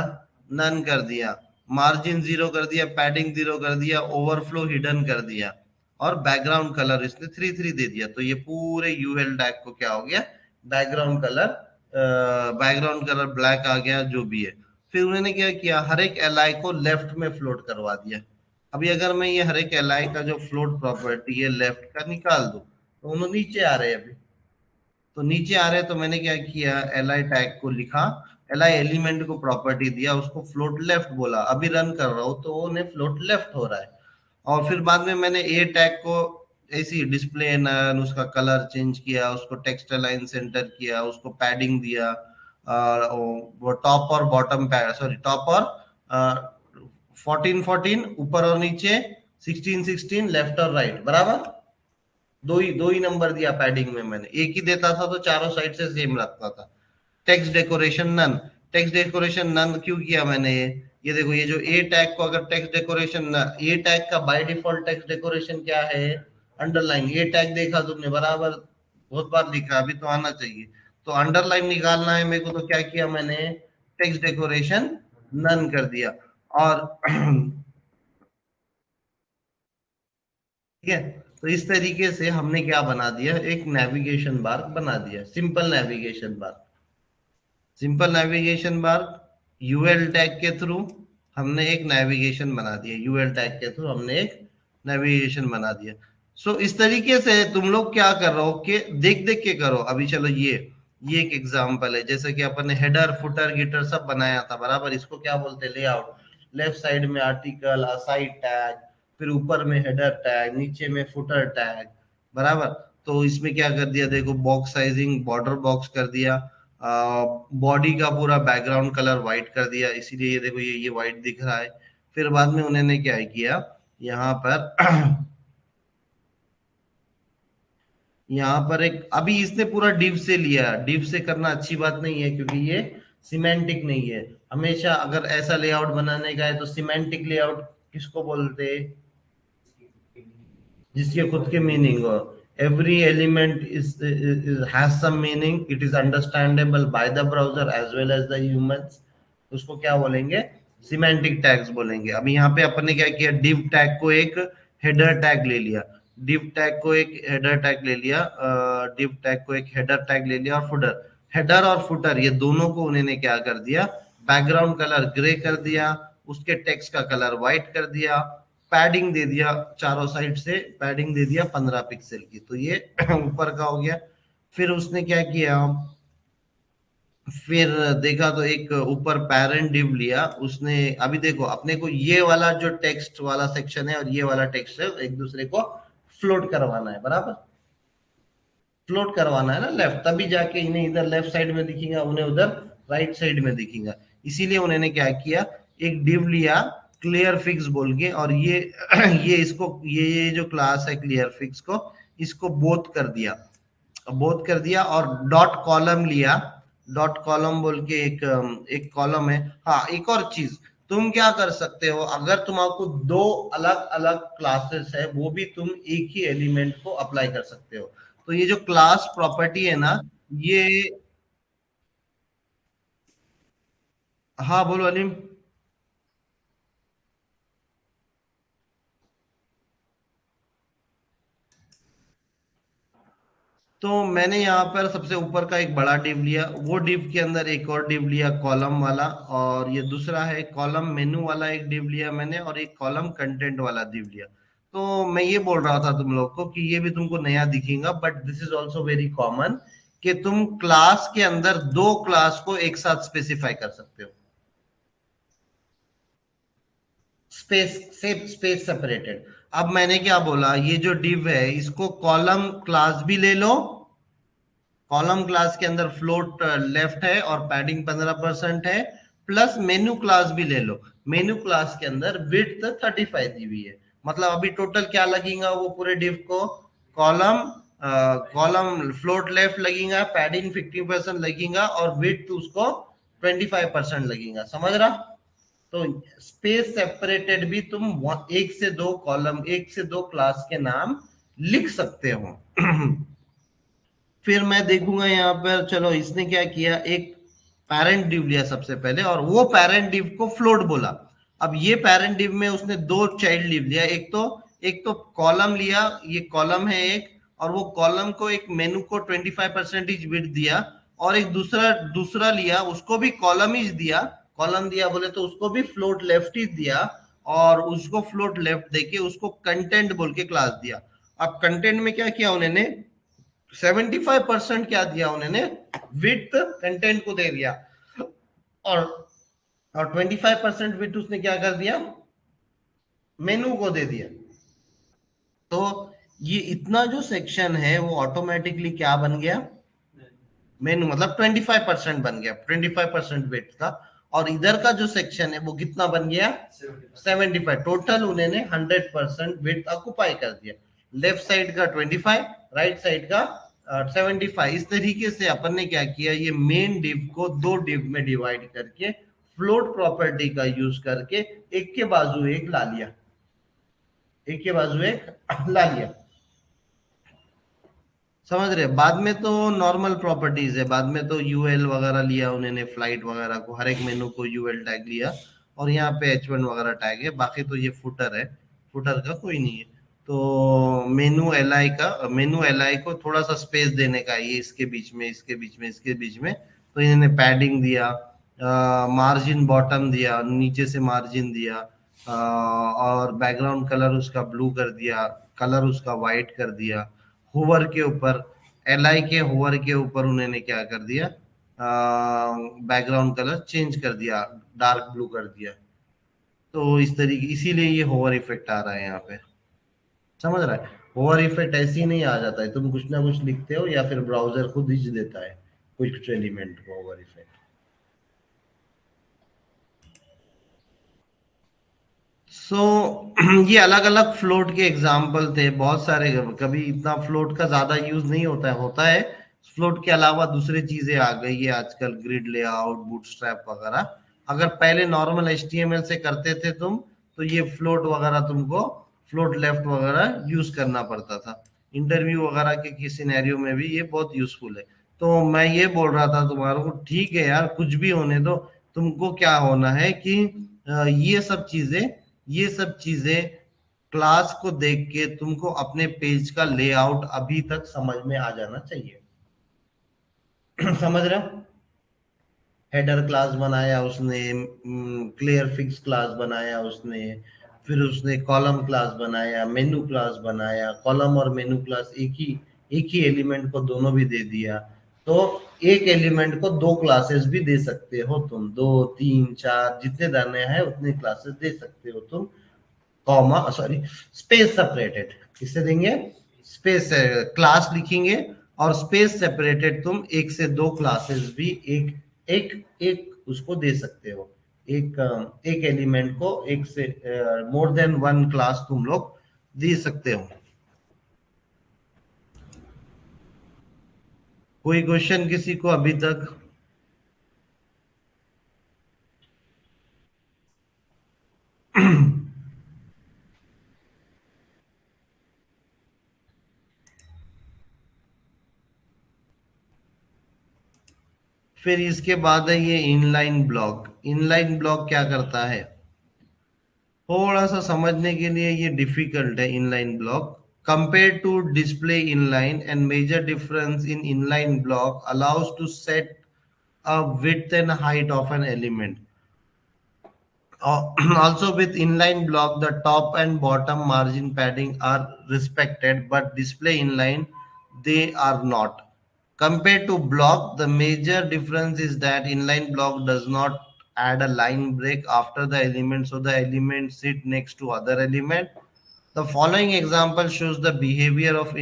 नन कर दिया, मार्जिन 0 कर दिया, पैडिंग 0 कर दिया, ओवरफ्लो हिडन कर दिया, और बैकग्राउंड कलर इसने 3 दे दिया। तो ये पूरे यूएल टैग को क्या हो गया, background colour background colour black आ गया, जो भी है। फिर उन्होंने क्या किया, हर एक एल को लेफ्ट में फ्लोट करवा दिया। अभी अगर मैं ये हर एक एल का जो फ्लोट प्रॉपर्टी है लेफ्ट का निकाल दूं, तो उन्होंने नीचे आ रहे हैं अभी, तो नीचे आ रहे हैं, तो मैंने क्या किया, एल आई टैग को लिखा, एल आई एलिमेंट को प्रॉपर्टी दिया, उसको फ्लोट लेफ्ट बोला, अभी रन कर रहा हूँ तो वो ने फ्लोट लेफ्ट हो रहा है। और फिर बाद में मैंने ए टैग को ऐसी डिस्प्ले उसका कलर चेंज किया, उसको टेक्स्ट अलाइन सेंटर किया, उसको पैडिंग दिया, और वो टॉप और बॉटम पैड, सॉरी टॉप और 14-14 ऊपर और नीचे, 16-16 लेफ्ट और राइट, बराबर। दो ही नंबर दिया पैडिंग में, मैंने एक ही देता था तो चारों साइड से सेम रखता था। Text decoration none, text decoration none क्यों किया मैंने, ये देखो, ये जो ए टैग को अगर टेक्स्ट डेकोरेशन, ए टैग का बाय डिफॉल्ट टेक्स्ट डेकोरेशन क्या है, अंडरलाइन। ए टैग देखा तुमने, बराबर, बहुत बार लिखा, अभी तो आना चाहिए। तो अंडरलाइन निकालना है मेरे को, तो क्या किया मैंने, टेक्स्ट डेकोरेशन नन कर दिया। और ठीक है। तो इस तरीके से हमने क्या बना दिया, एक नेविगेशन बार बना दिया, simple navigation bar. Simple navigation bar UL tag के थ्रू हमने एक नेविगेशन बना दिया, यूएल टैग के थ्रू हमने एक नेविगेशन बना दिया। सो इस तरीके से तुम लोग क्या कर रहे हो कि देख देख के करो। अभी चलो ये एक एग्जांपल है, जैसे कि अपन ने हेडर फुटर गिटर सब बनाया था बराबर, इसको क्या बोलते हैं, लेआउट। लेफ्ट साइड में आर्टिकल असाइड टैग, फिर ऊपर में हेडर टैग, नीचे में फुटर टैग, बराबर। तो इसमें क्या कर दिया देखो, बॉक्स साइजिंग बॉर्डर बॉक्स कर दिया, बॉडी का पूरा बैकग्राउंड कलर व्हाइट कर दिया, इसीलिए ये देखो ये व्हाइट दिख रहा है। फिर बाद में उन्होंने क्या किया, यहाँ पर यहाँ पर एक, अभी इसने पूरा div से लिया। div से करना अच्छी बात नहीं है, क्योंकि ये सिमेंटिक नहीं है। हमेशा अगर ऐसा लेआउट बनाने का है तो सिमेंटिक लेआउट किसको बोलते हैं, जिसके खुद के मीनिंग हो। Every element is has some meaning, it is understandable by the browser as well as the humans. उसको क्या बोलेंगे, सिमेंटिक टैग्स बोलेंगे। अभी यहाँ पे अपन ने क्या किया, div टैग को एक हेडर टैग ले लिया, div टैग को एक हेडर टैग ले लिया, div टैग को एक हेडर टैग ले लिया, और फुटर, हेडर और फुटर ये दोनों को उन्होंने क्या कर दिया, बैकग्राउंड कलर ग्रे कर दिया, उसके टेक्स्ट का कलर व्हाइट कर दिया, पैडिंग दे दिया, चारों साइड से पैडिंग दे दिया 15 पिक्सल की। तो ये ऊपर का हो गया। फिर उसने क्या किया, फिर देखा तो एक ऊपर पेरेंट डिव लिया उसने। अभी देखो अपने को ये वाला जो टेक्स्ट वाला सेक्शन है और ये वाला टेक्स्ट है, एक दूसरे को फ्लोट करवाना है, बराबर। फ्लोट करवाना है ना लेफ्ट, तभी जाके इन्हें इधर लेफ्ट साइड में दिखेगा, उन्हें उधर राइट साइड में दिखेगा। इसीलिए उन्होंने क्या किया, एक डिव लिया क्लियर फिक्स बोल के, और ये ये इसको ये जो क्लास है क्लियर फिक्स को, इसको बोथ कर दिया, बोथ कर दिया। और डॉट कॉलम लिया, डॉट कॉलम बोल के एक कॉलम है। हाँ, एक और चीज तुम क्या कर सकते हो, अगर तुमको दो अलग अलग क्लासेस है, वो भी तुम एक ही एलिमेंट को अप्लाई कर सकते हो। तो ये जो क्लास प्रॉपर्टी है ना, ये, हाँ बोलो अलीम। तो मैंने यहाँ पर सबसे ऊपर का एक बड़ा डिव लिया, वो डिव के अंदर एक और डिव लिया कॉलम वाला, और ये दूसरा है कॉलम मेनू वाला एक डिव लिया मैंने, और एक कॉलम कंटेंट वाला डिव लिया। तो मैं ये बोल रहा था तुम लोग को कि ये भी तुमको नया दिखेगा, but this is also very common, कि तुम क्लास के अंदर दो क्लास को एक साथ स्पेसिफाई कर सकते हो, स्पेस से स्पेस सेपरेटेड। अब मैंने क्या बोला, ये जो डिव है इसको कॉलम क्लास भी ले लो, कॉलम क्लास के अंदर फ्लोट लेफ्ट है और पैडिंग 15% है, प्लस मेन्यू क्लास भी ले लो। मेन्यू क्लास के अंदर विड्थ 35 दी हुई है। मतलब अभी टोटल क्या लगेगा वो पूरे डिव को, कॉलम कॉलम फ्लोट लेफ्ट लगेगा, पैडिंग 50% लगेगा, और विड्थ उसको 25% लगेगा, समझ रहा। तो स्पेस सेपरेटेड भी तुम एक से दो कॉलम, एक से दो क्लास के नाम लिख सकते हो। फिर मैं देखूंगा यहाँ पर, चलो इसने क्या किया, एक पेरेंट डिव लिया सबसे पहले, और वो पेरेंट डिव को फ्लोट बोला। अब ये पेरेंट डिव में उसने दो चाइल्ड डिव लिया, एक तो कॉलम लिया, ये कॉलम है एक, और वो कॉलम को एक मेनू को 25% विड्थ दिया, और एक दूसरा दूसरा लिया, उसको भी कॉलम ही दिया। कॉलम दिया बोले तो उसको भी फ्लोट लेफ्ट ही दिया, और उसको फ्लोट लेफ्ट देके उसको कंटेंट बोल के क्लास दिया। अब कंटेंट में क्या किया उन्होंने, 75% क्या दिया उन्होंने, विथ कंटेंट को दे दिया, और 25% विथ उसने क्या कर दिया, मेनू को दे दिया। तो ये इतना जो सेक्शन है वो ऑटोमेटिकली क्या बन गया, मेनू, मतलब 25% बन गया, 25% वेट का। और इधर का जो सेक्शन है वो कितना बन गया, 75। टोटल उन्होंने 100% वेट ऑक्युपाई कर दिया। लेफ्ट साइड का 25, राइट साइड का 75। इस तरीके से अपन ने क्या किया, ये मेन डिव को दो डिव में डिवाइड करके फ्लोट प्रॉपर्टी का यूज करके एक के बाजू एक ला लिया, एक के बाजू एक ला लिया, समझ रहे। बाद में तो नॉर्मल प्रॉपर्टीज है, बाद में तो यूएल वगैरह लिया उन्होंने, फ्लाइट वगैरह को, हर एक मेनू को यूएल टैग लिया, और यहाँ पे H1 वगैरह टैग है, बाकी तो ये फुटर है, फुटर का कोई नहीं है। तो मेनू एल आई को थोड़ा सा स्पेस देने का है, ये इसके बीच में, इसके बीच में, इसके बीच में। तो इन्होंने पैडिंग दिया, मार्जिन बॉटम दिया, नीचे से मार्जिन दिया, और बैकग्राउंड कलर उसका ब्लू कर दिया, कलर उसका वाइट कर दिया। होवर के ऊपर, एल आई के होवर के ऊपर उन्होंने क्या कर दिया, बैकग्राउंड कलर चेंज कर दिया, डार्क ब्लू कर दिया। तो इस तरीके, इसीलिए ये होवर इफेक्ट आ रहा है यहाँ पे, समझ रहा है। ओवर इफेक्ट ऐसे ही नहीं आ जाता है, तुम कुछ ना कुछ लिखते हो या फिर ब्राउजर खुद ही देता है कुछ एलिमेंट को ओवर इफेक्ट। सो ये अलग अलग फ्लोट के एग्जाम्पल थे बहुत सारे। कभी इतना फ्लोट का ज्यादा यूज नहीं होता है। फ्लोट के अलावा दूसरी चीजें आ गई है आजकल, ग्रिड लेआउट, बूटस्ट्रैप वगैरह। अगर पहले नॉर्मल एचटीएमएल से करते थे तुम, तो ये फ्लोट वगैरह तुमको, फ्लोट लेफ्ट वगैरह यूज करना पड़ता था। इंटरव्यू वगैरह के किसी सिनेरियो में भी ये बहुत यूजफुल है। तो मैं ये बोल रहा था तुम्हारे को, ठीक है यार कुछ भी होने दो, तुमको क्या होना है कि ये सब चीजें क्लास को देख के तुमको अपने पेज का लेआउट अभी तक समझ में आ जाना चाहिए। समझ रहे हो। हेडर क्लास बनाया उसने, क्लियर फिक्स क्लास बनाया उसने, फिर उसने कॉलम क्लास बनाया, मेनू क्लास बनाया, कॉलम और मेनू क्लास एक ही एलिमेंट को दोनों भी दे दिया। तो एक एलिमेंट को दो क्लासेस भी दे सकते हो तुम, दो तीन चार जितने दाने हैं उतने क्लासेस दे सकते हो तुम, कॉमा सॉरी, स्पेस सेपरेटेड। किससे देंगे, स्पेस क्लास लिखेंगे, और स्पेस सेपरेटेड तुम एक से दो क्लासेस भी एक एक एक उसको दे सकते हो। एक एलिमेंट को एक से मोर देन वन क्लास तुम लोग दे सकते हो। कोई क्वेश्चन किसी को अभी तक। फिर इसके बाद है ये इनलाइन ब्लॉक। इनलाइन ब्लॉक क्या करता है, थोड़ा सा समझने के लिए ये डिफिकल्ट है। Inline block compare to display inline, and major difference in inline block allows to set a width and height of an element. Also with inline block, the top and bottom margin padding are respected, but display inline they are not. Compared to block, the major difference is that inline block does not add a line break after the element, so the element sit next to other element. The following example shows the behavior of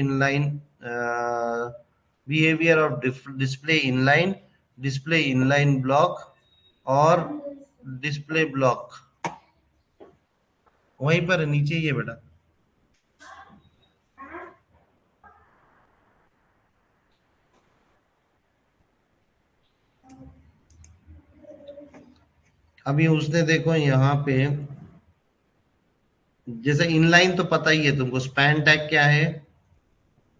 display inline block और display block. वहीं पर नीचे ही है बेटा। अभी उसने देखो यहाँ पे, जैसे इनलाइन तो पता ही है तुमको, स्पैन टैग क्या है,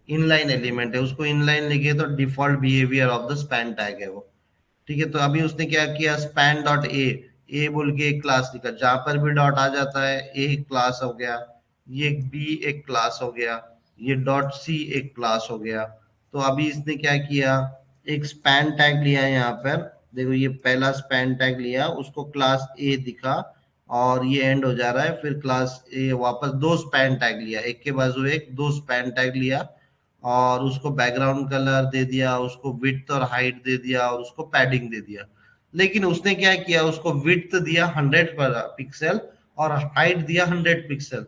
इनलाइन एलिमेंट है, उसको इनलाइन लिखे तो default behaviour of the span tag है वो। ठीक है, तो अभी उसने क्या किया, स्पैन डॉट ए बोल के एक क्लास लिखा, जहां पर भी डॉट आ जाता है ए एक क्लास हो गया, ये बी एक क्लास हो गया, ये डॉट सी एक क्लास हो गया। तो अभी इसने क्या किया, एक स्पैन टैग लिया है यहाँ पर, देखो ये पहला स्पैन टैग लिया, उसको क्लास ए दिखा, और ये एंड हो जा रहा है, फिर क्लास ए वापस दो स्पैन टैग लिया, एक के बाजू एक, दो स्पैन टैग लिया, और उसको बैकग्राउंड कलर दे दिया, उसको विड्थ और हाइट दे दिया, और उसको पैडिंग दे दिया। लेकिन उसने क्या किया, उसको विड्थ दिया 100 पिक्सल और हाइट दिया 100 पिक्सल।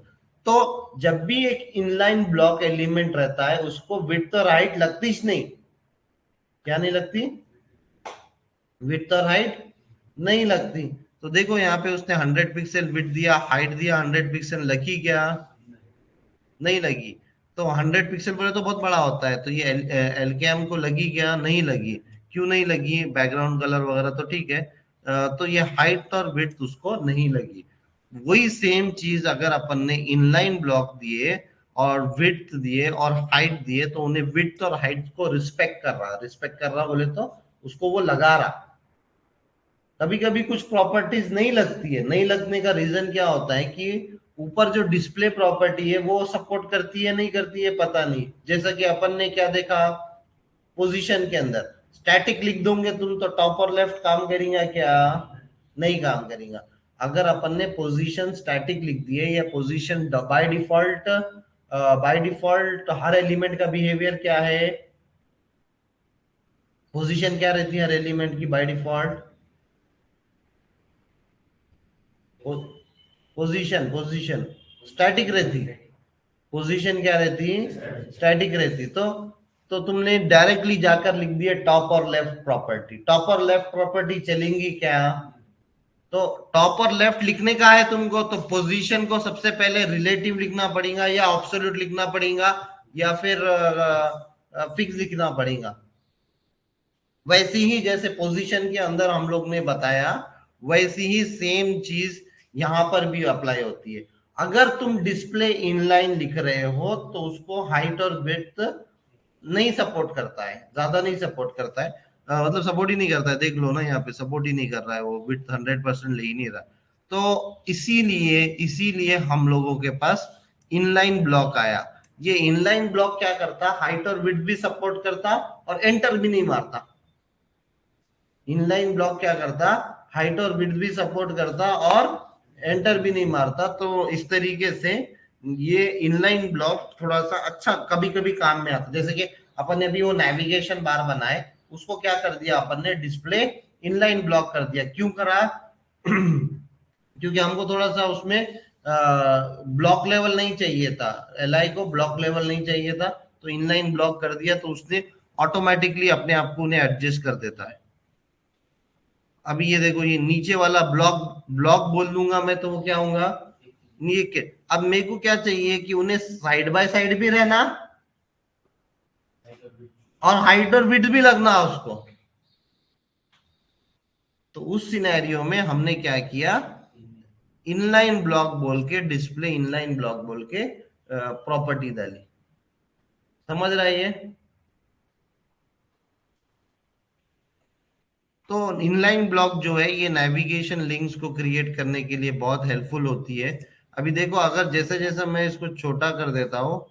तो जब भी एक इनलाइन ब्लॉक एलिमेंट रहता है, उसको विड्थ और हाइट लगती ही नहीं, क्या नहीं लगती, विड्थ और हाइट नहीं लगती। तो देखो यहाँ पे उसने 100 पिक्सल विड्थ दिया, हाइट दिया 100 पिक्सल, लगी क्या, नहीं लगी। तो 100 पिक्सल बोले तो बहुत बड़ा होता है, तो ये एलकेएम को लगी क्या, नहीं लगी। क्यों नहीं लगी, बैकग्राउंड कलर वगैरह तो ठीक है, तो ये हाइट और विड्थ उसको नहीं लगी। वही सेम चीज अगर अपन ने इनलाइन ब्लॉक दिए और विड्थ दिए और हाइट दिए, तो उन्हें विड्थ और हाइट को रिस्पेक्ट कर रहा बोले तो उसको वो लगा रहा, कभी कभी कुछ प्रॉपर्टीज नहीं लगती है, नहीं लगने का रीजन क्या होता है कि ऊपर जो डिस्प्ले प्रॉपर्टी है वो सपोर्ट करती है नहीं करती है पता नहीं। जैसा कि अपन ने क्या देखा, पोजीशन के अंदर स्टैटिक लिख दोगे तुम तो टॉप और लेफ्ट काम करेगा क्या? नहीं काम करेगा। अगर अपन ने पोजीशन स्टैटिक लिख दी है या position by default her element का बिहेवियर क्या है, पोजीशन क्या रहती है हर एलिमेंट की by default? Position position static रहती, पोजीशन क्या रहती, स्टैटिक रहती। तो तुमने डायरेक्टली जाकर लिख दिया टॉप और लेफ्ट प्रॉपर्टी, टॉप और लेफ्ट प्रॉपर्टी चलेंगी क्या? तो टॉप और लेफ्ट लिखने का है तुमको तो पोजीशन को सबसे पहले रिलेटिव लिखना पड़ेगा या ऑब्सोल्यूट लिखना पड़ेगा या फिर फिक्स लिखना पड़ेगा। वैसी ही जैसे पोजीशन के अंदर हम लोग ने बताया वैसी ही सेम चीज यहां पर भी अप्लाई होती है। अगर तुम डिस्प्ले इनलाइन लिख रहे हो तो उसको हाइट और विड्थ नहीं सपोर्ट करता है, ज्यादा नहीं सपोर्ट करता है। मतलब सपोर्ट ही नहीं करता है, देख लो ना यहाँ पे सपोर्ट ही नहीं कर रहा है, वो विड्थ 100% ले ही नहीं रहा। तो इसीलिए इसीलिए हम लोगों के पास इनलाइन ब्लॉक आया। ये इनलाइन ब्लॉक क्या करता, हाइट और विड्थ भी सपोर्ट करता और एंटर भी नहीं मारता। इनलाइन ब्लॉक क्या करता, हाइट और विड्थ भी सपोर्ट करता और एंटर भी नहीं मारता। तो इस तरीके से ये इनलाइन ब्लॉक थोड़ा सा अच्छा कभी कभी काम में आता। जैसे कि अपन ने अभी वो नेविगेशन बार बनाए उसको क्या कर दिया अपन ने, डिस्प्ले इनलाइन ब्लॉक कर दिया। क्यों करा? क्योंकि हमको थोड़ा सा उसमें ब्लॉक लेवल नहीं चाहिए था, एलआई को ब्लॉक लेवल नहीं चाहिए था, तो इनलाइन ब्लॉक कर दिया तो उसने ऑटोमेटिकली अपने आप को उन्हें एडजस्ट कर देता है। अभी ये देखो ये नीचे वाला ब्लॉक ब्लॉक बोल दूंगा मैं तो वो क्या होगा, ये के अब मेरे को क्या चाहिए कि उन्हें साइड बाय साइड भी रहना और हाइट और विड्थ भी लगना उसको। तो उस सिनेरियो में हमने क्या किया, इनलाइन ब्लॉक बोल के, डिस्प्ले इनलाइन ब्लॉक बोल के प्रॉपर्टी डाली। समझ रहा है ये? तो इनलाइन ब्लॉक जो है ये नेविगेशन लिंक्स को क्रिएट करने के लिए बहुत हेल्पफुल होती है। अभी देखो अगर जैसे जैसे मैं इसको छोटा कर देता हूँ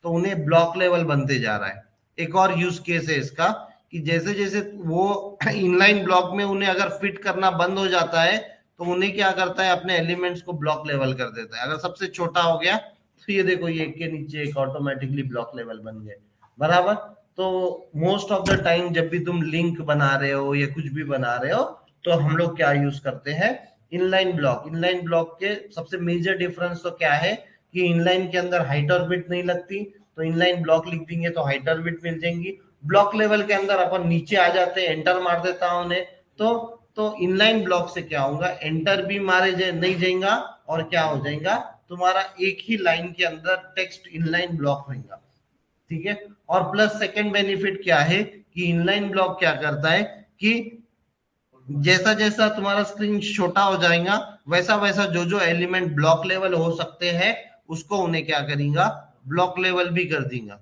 तो उन्हें ब्लॉक लेवल बनते जा रहा है। एक और यूज केस है इसका कि जैसे जैसे वो इनलाइन ब्लॉक में उन्हें अगर फिट करना बंद हो जाता है तो उन्हें क्या करता है, अपने एलिमेंट्स को ब्लॉक लेवल कर देता है। अगर सबसे छोटा हो गया तो ये देखो ये एक के नीचे एक ऑटोमेटिकली ब्लॉक लेवल बन गए बराबर। तो मोस्ट ऑफ द टाइम जब भी तुम लिंक बना रहे हो या कुछ भी बना रहे हो तो हम लोग क्या यूज करते हैं, इनलाइन ब्लॉक। इनलाइन ब्लॉक के सबसे मेजर डिफरेंस तो क्या है कि इनलाइन के अंदर हाइट और विड्थ नहीं लगती, तो इनलाइन ब्लॉक लिख देंगे तो हाइट और विड्थ मिल जाएंगी। ब्लॉक लेवल के अंदर अपन नीचे आ जाते हैं, एंटर मार देता हूं उन्हें तो इनलाइन ब्लॉक से क्या होगा, एंटर भी मारे नहीं जाएगा और क्या हो जाएगा, तुम्हारा एक ही लाइन के अंदर टेक्स्ट इनलाइन ब्लॉक होगा। ठीक है। और प्लस सेकंड बेनिफिट क्या है कि इनलाइन ब्लॉक क्या करता है कि जैसा जैसा तुम्हारा स्क्रीन छोटा हो जाएगा वैसा वैसा जो जो एलिमेंट ब्लॉक लेवल हो सकते हैं उसको उन्हें क्या करेगा, ब्लॉक लेवल भी कर देगा।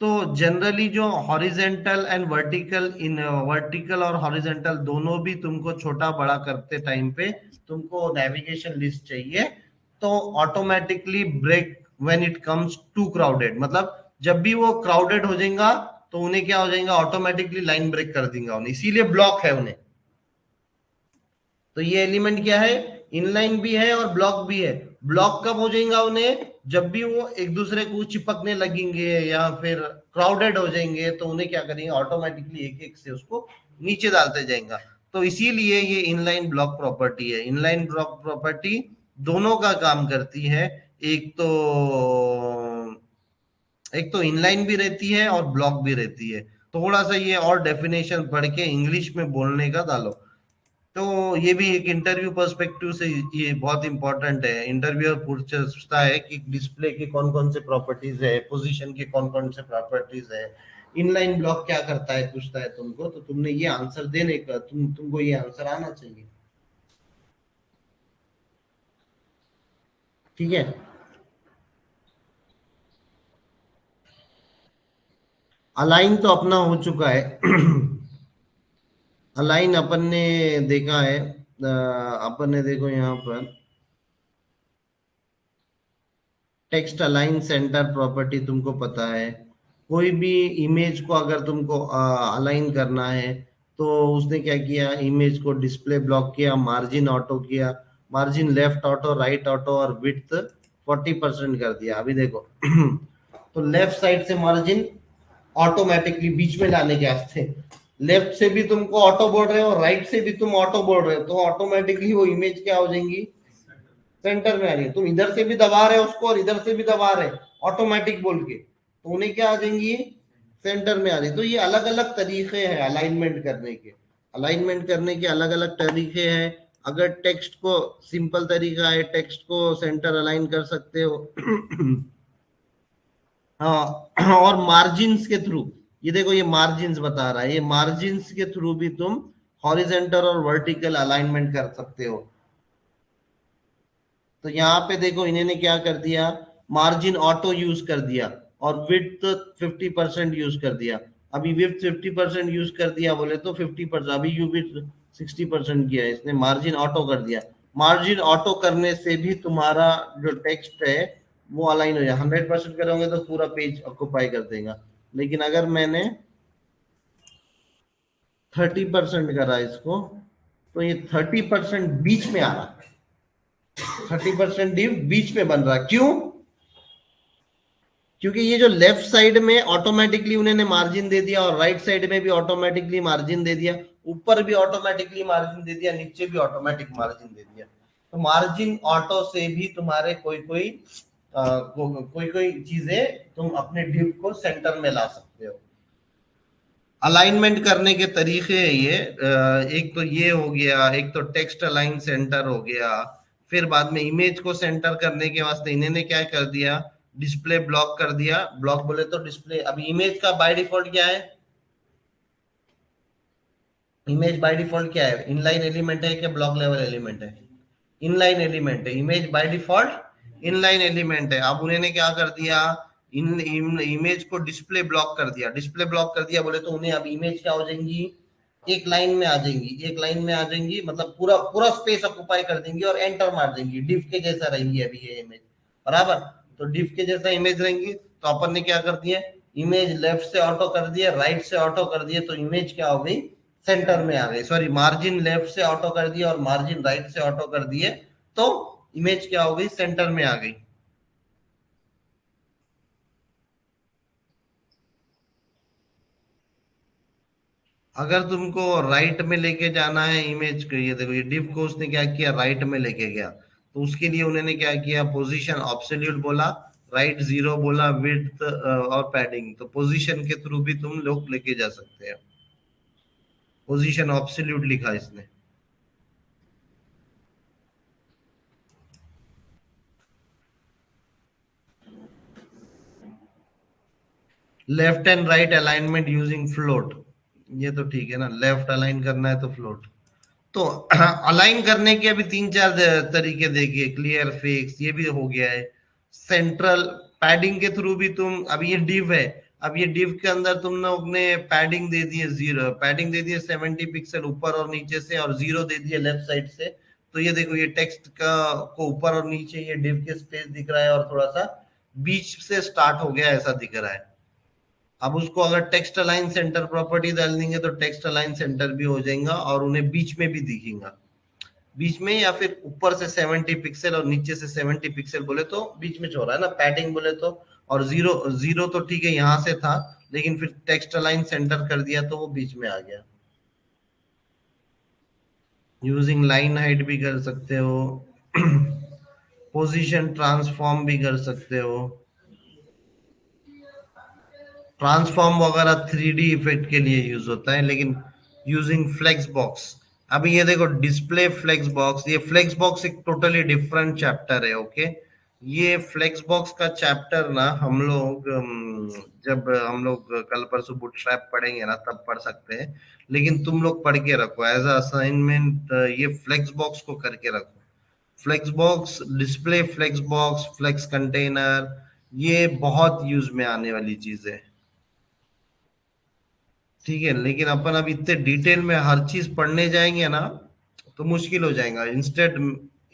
तो जनरली जो horizontal and vertical, in vertical और हॉरिजेंटल दोनों भी तुमको छोटा बड़ा करते टाइम पे तुमको नेविगेशन लिस्ट चाहिए। तो automatically break when it comes to crowded, मतलब जब भी वो क्राउडेड हो जाएगा तो उन्हें क्या हो जाएगा, ऑटोमेटिकली लाइन ब्रेक कर देगा उन्हें, इसीलिए ब्लॉक है उन्हें। तो ये एलिमेंट क्या है, इनलाइन भी है और ब्लॉक भी है। ब्लॉक कब हो जाएगा उन्हें, जब भी वो एक दूसरे को चिपकने लगेंगे या फिर क्राउडेड हो जाएंगे तो उन्हें क्या करेंगे, ऑटोमेटिकली एक एक से उसको नीचे डालते जाएगा। तो इसीलिए ये इनलाइन ब्लॉक प्रॉपर्टी है। इनलाइन ब्लॉक प्रॉपर्टी दोनों का काम करती है, एक तो एक तो इनलाइन भी रहती है और ब्लॉक भी रहती है। थोड़ा सा ये और डेफिनेशन पढ़ के इंग्लिश में बोलने का डालो। तो ये भी एक इंटरव्यू पर्सपेक्टिव से ये बहुत इंपॉर्टेंट है। इंटरव्यूअर पूछता है कि डिस्प्ले की कौन कौन से प्रॉपर्टीज है, पोजीशन की कौन कौन से प्रॉपर्टीज है, इनलाइन ब्लॉक क्या करता है, पूछता है तुमको, तो तुमने ये आंसर देने का तुमको ये आंसर आना चाहिए। ठीक है। अलाइन तो अपना हो चुका है अलाइन अपन ने देखा है, अपन ने देखो यहाँ पर टेक्स्ट अलाइन सेंटर प्रॉपर्टी तुमको पता है। कोई भी इमेज को अगर तुमको अलाइन करना है तो उसने क्या किया, इमेज को डिस्प्ले ब्लॉक किया, मार्जिन ऑटो किया, margin left auto, right auto और विड्थ 40% कर दिया। अभी देखो तो लेफ्ट साइड से मार्जिन ऑटोमेटिकली बीच में लाने के वास्ते, लेफ्ट से भी तुमको ऑटो बोल रहे हो, राइट से भी तुम ऑटो बोल रहे हो, तो ऑटोमेटिकली वो इमेज क्या हो जाएंगी, सेंटर में आ रही है। तुम इधर से भी दबा रहे हो उसको और इधर से भी दबा रहे ऑटोमेटिक बोल के, तो उन्हें क्या आ जाएंगी, सेंटर में आ रही। तो ये अलग अलग तरीके हैं अलाइनमेंट करने के, अलाइनमेंट करने के अलग अलग तरीके हैं। अगर टेक्स्ट को सिंपल तरीका है, टेक्स्ट को सेंटर अलाइन कर सकते हो हाँ, और मार्जिन्स के थ्रू, ये देखो ये मार्जिन्स बता रहा है, ये मार्जिन्स के थ्रू भी तुम हॉरिजेंटल और वर्टिकल अलाइनमेंट कर सकते हो। तो यहाँ पे देखो इन्होंने क्या कर दिया, मार्जिन ऑटो यूज कर दिया और विड्थ 50% यूज कर दिया। अभी विड्थ 50% यूज कर दिया बोले तो 50%, अभी यू विड्थ 60% किया है इसने, मार्जिन ऑटो कर दिया। मार्जिन ऑटो करने से भी तुम्हारा जो टेक्स्ट है वो अलाइन हो जाए। 100% करोगे तो पूरा पेज ऑक्युपाई कर देगा, लेकिन अगर मैंने 30% करा इसको तो ये 30% बीच में आ रहा है, 30% डिव बीच में बन रहा है। क्यों? क्योंकि ये जो लेफ्ट साइड में ऑटोमेटिकली उन्होंने मार्जिन दे दिया और राइट साइड में भी ऑटोमेटिकली मार्जिन दे दिया, ऊपर भी ऑटोमेटिकली मार्जिन दे दिया, नीचे भी ऑटोमेटिक मार्जिन दे दिया। तो मार्जिन ऑटो से भी तुम्हारे कोई कोई कोई कोई चीजें तुम अपने डिव को सेंटर में ला सकते हो। अलाइनमेंट करने के तरीके हैं ये, एक तो ये हो गया, एक तो टेक्स्ट अलाइन सेंटर हो गया। फिर बाद में इमेज को सेंटर करने के वास्ते इन्होंने क्या कर दिया, डिस्प्ले ब्लॉक कर दिया। ब्लॉक बोले तो डिस्प्ले, अभी इमेज का बाय डिफॉल्ट क्या है, इमेज बाय डिफॉल्ट क्या है, इनलाइन एलिमेंट है क्या ब्लॉक लेवल एलिमेंट है, इनलाइन एलिमेंट है। Image by default inline element है। अब उन्होंने क्या कर दिया, इन इमेज को डिस्प्ले ब्लॉक कर दिया। डिस्प्ले ब्लॉक कर दिया बोले तो उन्हें अब इमेज क्या हो जाएंगी, एक लाइन में आ जाएंगी, एक लाइन में आ जाएंगी, मतलब पूरा पूरा स्पेस ऑक्युपाई कर देंगी और एंटर मार देंगी, डिव के जैसा रहेंगी अभी ये इमेज, बराबर। तो डिव के जैसा इमेज रहेंगी, तो अपन ने क्या कर दिया, इमेज लेफ्ट से ऑटो कर दिया, राइट से ऑटो कर दिया, तो इमेज क्या हो गई, सेंटर में आ गई। सॉरी, मार्जिन लेफ्ट से ऑटो कर दिया और मार्जिन राइट से ऑटो कर दिए, तो इमेज क्या हो गई, सेंटर में आ गई। अगर तुमको राइट में लेके जाना है इमेज को, ये देखो ये डिव को उसने क्या किया, राइट में लेके गया, तो उसके लिए उन्होंने क्या किया, पोजीशन ऑब्सोल्यूट बोला, राइट 0 बोला, विड्थ और पैडिंग। तो पोजीशन के थ्रू भी तुम लोग लेके जा सकते हैं, पोजीशन ऑब्सोल्यूट लिखा इसने। Left and right alignment using float, ये तो ठीक है ना, लेफ्ट अलाइन करना है तो फ्लोट। तो अलाइन करने के अभी तीन चार तरीके देखिए, क्लियर, फिक्स, ये भी हो गया है। सेंट्रल पैडिंग के थ्रू भी तुम, अब ये डिव है, अब ये डिव के अंदर तुम लोग ने पैडिंग दे दी है 0, पैडिंग दे दी है 70 पिक्सल ऊपर और नीचे से, और 0 दे दिया लेफ्ट साइड से। तो ये देखो ये टेक्स्ट का को ऊपर और नीचे ये डिव के स्पेस दिख रहा है और थोड़ा सा बीच से स्टार्ट हो गया ऐसा दिख रहा है। अब उसको अगर टेक्स्ट अलाइन सेंटर प्रॉपर्टी डाल देंगे तो टेक्स्ट अलाइन सेंटर भी हो जाएगा और उन्हें बीच में भी दिखेगा, बीच में, या फिर ऊपर से 70 पिक्सल और नीचे से 70 पिक्सल बोले तो बीच में छोड़ा है ना, पैडिंग बोले तो। और जीरो जीरो तो ठीक है यहां से था, लेकिन फिर टेक्स्ट अलाइन सेंटर कर दिया तो वो बीच में आ गया। यूजिंग लाइन हाइट भी कर सकते हो, पोजीशन ट्रांसफॉर्म भी कर सकते हो, ट्रांसफॉर्म वगैरह 3D इफेक्ट के लिए यूज होता है, लेकिन यूजिंग फ्लेक्स बॉक्स। अभी ये देखो डिस्प्ले फ्लेक्स बॉक्स, ये फ्लेक्स बॉक्स एक टोटली डिफरेंट चैप्टर है, ओके। ये फ्लेक्स बॉक्स का चैप्टर ना हम लोग जब हम लोग कल परसों बूटस्ट्रैप पढ़ेंगे ना तब पढ़ सकते हैं, लेकिन तुम लोग पढ़ के रखो एज असाइनमेंट, ये फ्लेक्स बॉक्स को करके रखो। Flex box, display flex box, flex container, ये बहुत यूज में आने वाली चीज है, ठीक है, लेकिन अपन अब इतने डिटेल में हर चीज पढ़ने जाएंगे ना तो मुश्किल हो जाएगा। इंस्टेड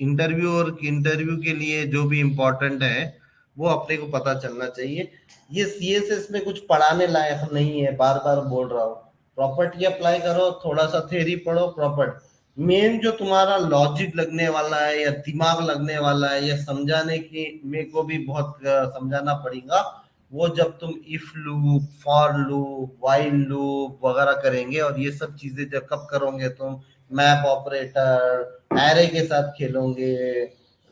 इंटरव्यू और इंटरव्यू के लिए जो भी इम्पोर्टेंट है वो अपने को पता चलना चाहिए। ये सीएसएस में कुछ पढ़ाने लायक नहीं है, बार बार बोल रहा हूँ। प्रॉपर्टी अप्लाई करो, थोड़ा सा थ्योरी पढ़ो, प्रॉपर्टी मेन जो तुम्हारा लॉजिक लगने वाला है या दिमाग लगने वाला है या समझाने की मेरे को भी बहुत समझाना पड़ेगा, वो जब तुम if loop, for loop, while loop वगैरह करेंगे, और ये सब चीजें जब कब करोगे तुम, मैप ऑपरेटर, एरे के साथ खेलोगे,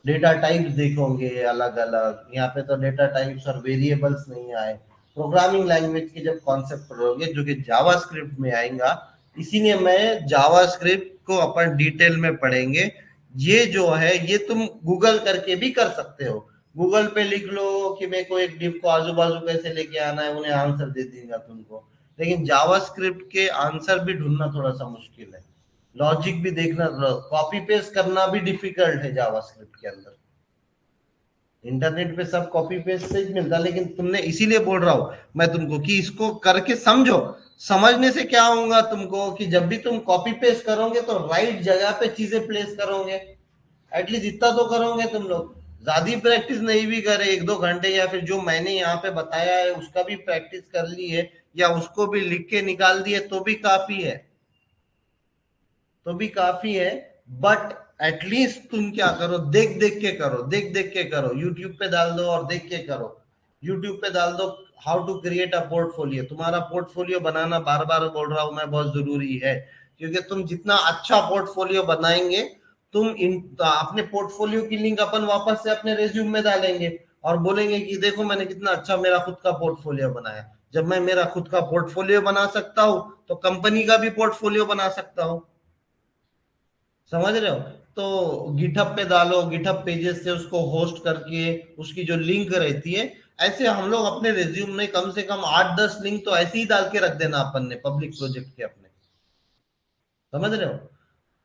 डेटा टाइप्स देखोगे अलग अलग। यहाँ पे तो डेटा टाइप्स और वेरिएबल्स नहीं आए। प्रोग्रामिंग लैंग्वेज के जब कॉन्सेप्ट पढ़ोगे जो कि जावास्क्रिप्ट में आएगा, इसीलिए मैं जावास्क्रिप्ट को अपन डिटेल में पढ़ेंगे। ये जो है ये तुम गूगल करके भी कर सकते हो। गूगल पे लिख लो कि मेरे को एक डिव को आजू बाजू कैसे लेके आना है, उन्हें आंसर दे देगा तुमको। लेकिन जावास्क्रिप्ट के आंसर भी ढूंढना थोड़ा सा मुश्किल है, लॉजिक भी देखना, कॉपी पेस्ट करना भी डिफिकल्ट है जावास्क्रिप्ट के अंदर। इंटरनेट पे सब कॉपी पेस्ट से ही मिलता है, लेकिन तुमने, इसीलिए बोल रहा हूं मैं तुमको कि इसको करके समझो। समझने से क्या होगा तुमको कि जब भी तुम कॉपी पेस्ट करोगे तो राइट जगह पे चीजें प्लेस करोगे। एटलीस्ट इतना तो करोगे तुम लोग। ज्यादा प्रैक्टिस नहीं भी करे, 1-2 घंटे, या फिर जो मैंने यहाँ पे बताया है उसका भी प्रैक्टिस कर ली है, या उसको भी लिख के निकाल दिए तो भी काफी है, तो भी काफी है। बट एटलीस्ट तुम क्या करो, देख देख के करो, देख देख के करो, यूट्यूब पे डाल दो और देख के करो। यूट्यूब पे डाल दो how to create a portfolio. तुम्हारा पोर्टफोलियो बनाना, बार बार बोल रहा हूं मैं, बहुत जरूरी है। क्योंकि तुम जितना अच्छा पोर्टफोलियो बनाएंगे, तुम इन अपने पोर्टफोलियो की लिंक अपन वापस से अपने रेज्यूम में डालेंगे और बोलेंगे कि देखो मैंने कितना अच्छा मेरा खुद का पोर्टफोलियो बनाया। जब मैं मेरा खुद का पोर्टफोलियो बना सकता हूँ तो कंपनी का भी पोर्टफोलियो बना सकता हूँ। समझ रहे हो? तो गिटहब पे डालो, गिटहब पेजेस से उसको होस्ट करके उसकी जो लिंक रहती है, ऐसे हम लोग अपने रिज्यूम में कम से कम 8-10 लिंक तो ऐसे ही डाल के रख देना अपन ने पब्लिक प्रोजेक्ट के अपने। समझ रहे हो?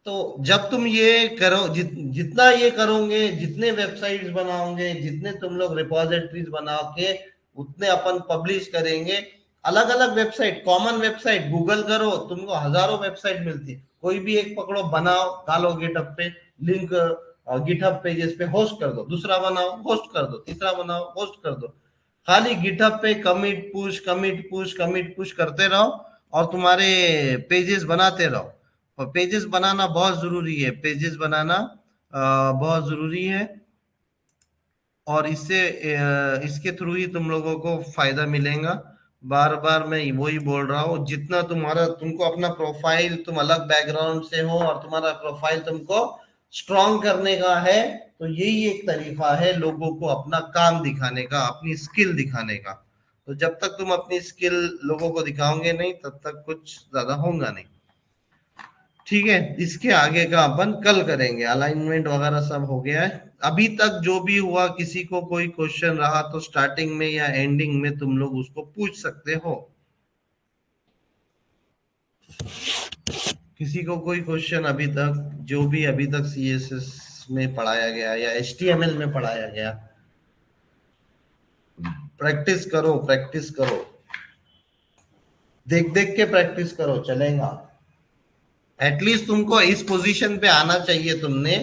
तो जब तुम ये करो, जितना ये करोगे, जितने वेबसाइट्स बनाओगे, जितने तुम लोग रिपोजिटरीज बना के उतने अपन पब्लिश करेंगे। अलग अलग वेबसाइट, कॉमन वेबसाइट गूगल करो, तुमको हजारों वेबसाइट मिलती है, कोई भी एक पकड़ो, बनाओ, डालो गिटहब पे लिंक, गिटहब पेजेस पे होस्ट कर दो, दूसरा बनाओ होस्ट कर दो, तीसरा बनाओ होस्ट कर दो। खाली गिटहब पे commit push, commit push, commit push करते रहो और तुम्हारे पेजेस बनाते रहो। और पेजेस बनाना बहुत जरूरी है, पेजेस बनाना बहुत जरूरी है। और इससे इसके थ्रू ही तुम लोगों को फायदा मिलेगा। बार बार मैं वही बोल रहा हूँ, जितना तुम्हारा, तुमको अपना प्रोफाइल, तुम अलग बैकग्राउंड से हो और तुम्हारा प्रोफाइल तुमको स्ट्रॉन्ग करने का है, तो यही एक तरीका है लोगों को अपना काम दिखाने का, अपनी स्किल दिखाने का। तो जब तक तुम अपनी स्किल लोगों को दिखाओगे नहीं, तब तक कुछ ज्यादा होगा नहीं। ठीक है, इसके आगे का अपन कल करेंगे। अलाइनमेंट वगैरह सब हो गया है। अभी तक जो भी हुआ, किसी को कोई क्वेश्चन रहा तो स्टार्टिंग में या एंडिंग में तुम लोग उसको पूछ सकते हो। किसी को कोई क्वेश्चन अभी तक, जो भी अभी तक सीएसएस में पढ़ाया गया या एचटीएमएल में पढ़ाया गया, प्रैक्टिस करो, प्रैक्टिस करो, देख देख के प्रैक्टिस करो, चलेगा। एटलीस्ट तुमको इस पोजीशन पे आना चाहिए तुमने,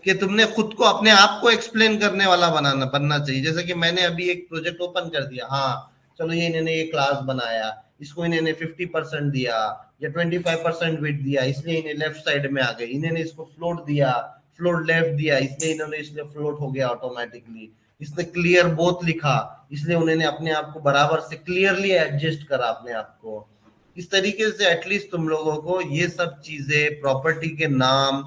कि तुमने खुद को, अपने आप को एक्सप्लेन करने वाला बनना चाहिए। जैसे कि मैंने अभी एक प्रोजेक्ट ओपन कर दिया, हाँ चलो ये इन्होंने ये क्लास बनाया, इसको इन्होंने 50% दिया या 25% वेट दिया, इसलिए इन्हें लेफ्ट साइड में आ गए। इन्होंने इसको फ्लोट दिया, फ्लोट लेफ्ट दिया, इसलिए इन्होंने, इसलिए फ्लोट हो गया ऑटोमेटिकली। इसने क्लियर बोथ लिखा, इसलिए उन्होंने अपने आप को बराबर से क्लियरली एडजस्ट करा अपने आप को। इस तरीके से एटलीस्ट तुम लोगों को ये सब चीजें, प्रॉपर्टी के नाम,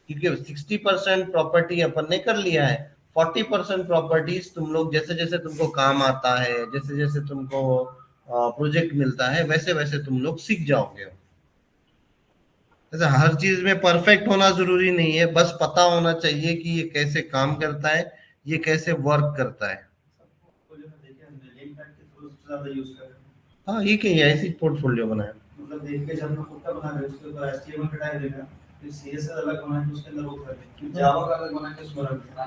क्योंकि 60% प्रॉपर्टी अपन ने कर लिया है, 40% प्रॉपर्टीज तुम लोग जैसे जैसे तुमको काम आता है, जैसे जैसे तुमको प्रोजेक्ट मिलता है, वैसे वैसे तुम लोग सीख जाओगे। जैसे हर चीज में परफेक्ट होना जरूरी नहीं है, बस पता होना चाहिए कि ये कैसे काम करता है, ये कैसे वर्क करता है। हाँ, ये क्या, ऐसी पोर्टफोलियो बनाया, मतलब देख के जब मैं खुद का बना रहे उसके ऊपर एचटीएमएल हटा देगा, फिर सीएसएस अलग बना के उसके अंदर वो कर देंगे, फिर जावा का अलग बना के उसमें रख देना,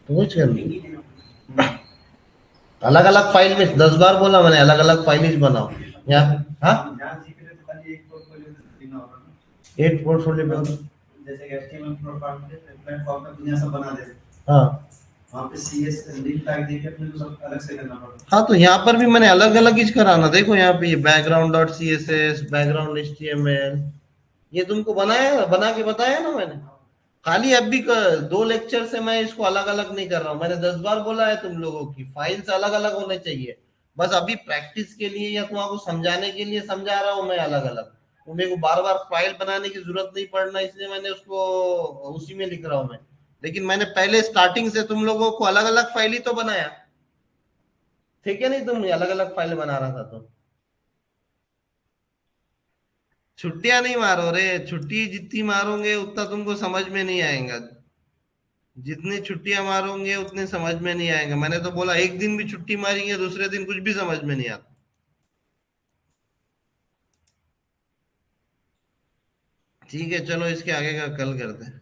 तो वो कर अलग अलग फाइल में। 10 बार बोला मैंने, अलग अलग फाइल बनाओ। या हाँ, एट पोर्टफोलियो पे जैसे HTML प्लेटफॉर्म पे दुनिया सब बना दे, हाँ वहाँ पे CS लिंक टैग देके अपने को सब अलग से करना पड़ता है। हाँ, तो यहाँ पर भी मैंने अलग अलग चीज कराना, देखो यहाँ पे ये background dot C S S, background HTML, ये तुमको बनाया, बना के बताया ना मैंने। खाली अब भी 2 लेक्चर से मैं इसको अलग अलग नहीं कर रहा हूँ, मैंने 10 बार बोला है तुम लोगों की फाइल्स अलग अलग होने चाहिए। बस अभी प्रैक्टिस के लिए या तुम्हारा समझाने के लिए समझा रहा हूँ मैं अलग अलग, तो मेरे को बार बार फाइल बनाने की जरूरत नहीं पड़ना, इसलिए मैंने उसको उसी में लिख रहा हूँ मैं। लेकिन मैंने पहले स्टार्टिंग से तुम लोगों को अलग अलग फाइल ही तो बनाया, ठीक है नहीं, तुम अलग अलग फाइल बना रहा था तो। छुट्टियां नहीं मारो रे, छुट्टी जितनी मारोगे उतना तुमको समझ में नहीं आएगा, जितनी छुट्टियां मारोगे उतनी समझ में नहीं आएगा। मैंने तो बोला एक दिन भी छुट्टी मारेंगे दूसरे दिन कुछ भी समझ में नहीं आता। ठीक है चलो, इसके आगे का कल करते हैं।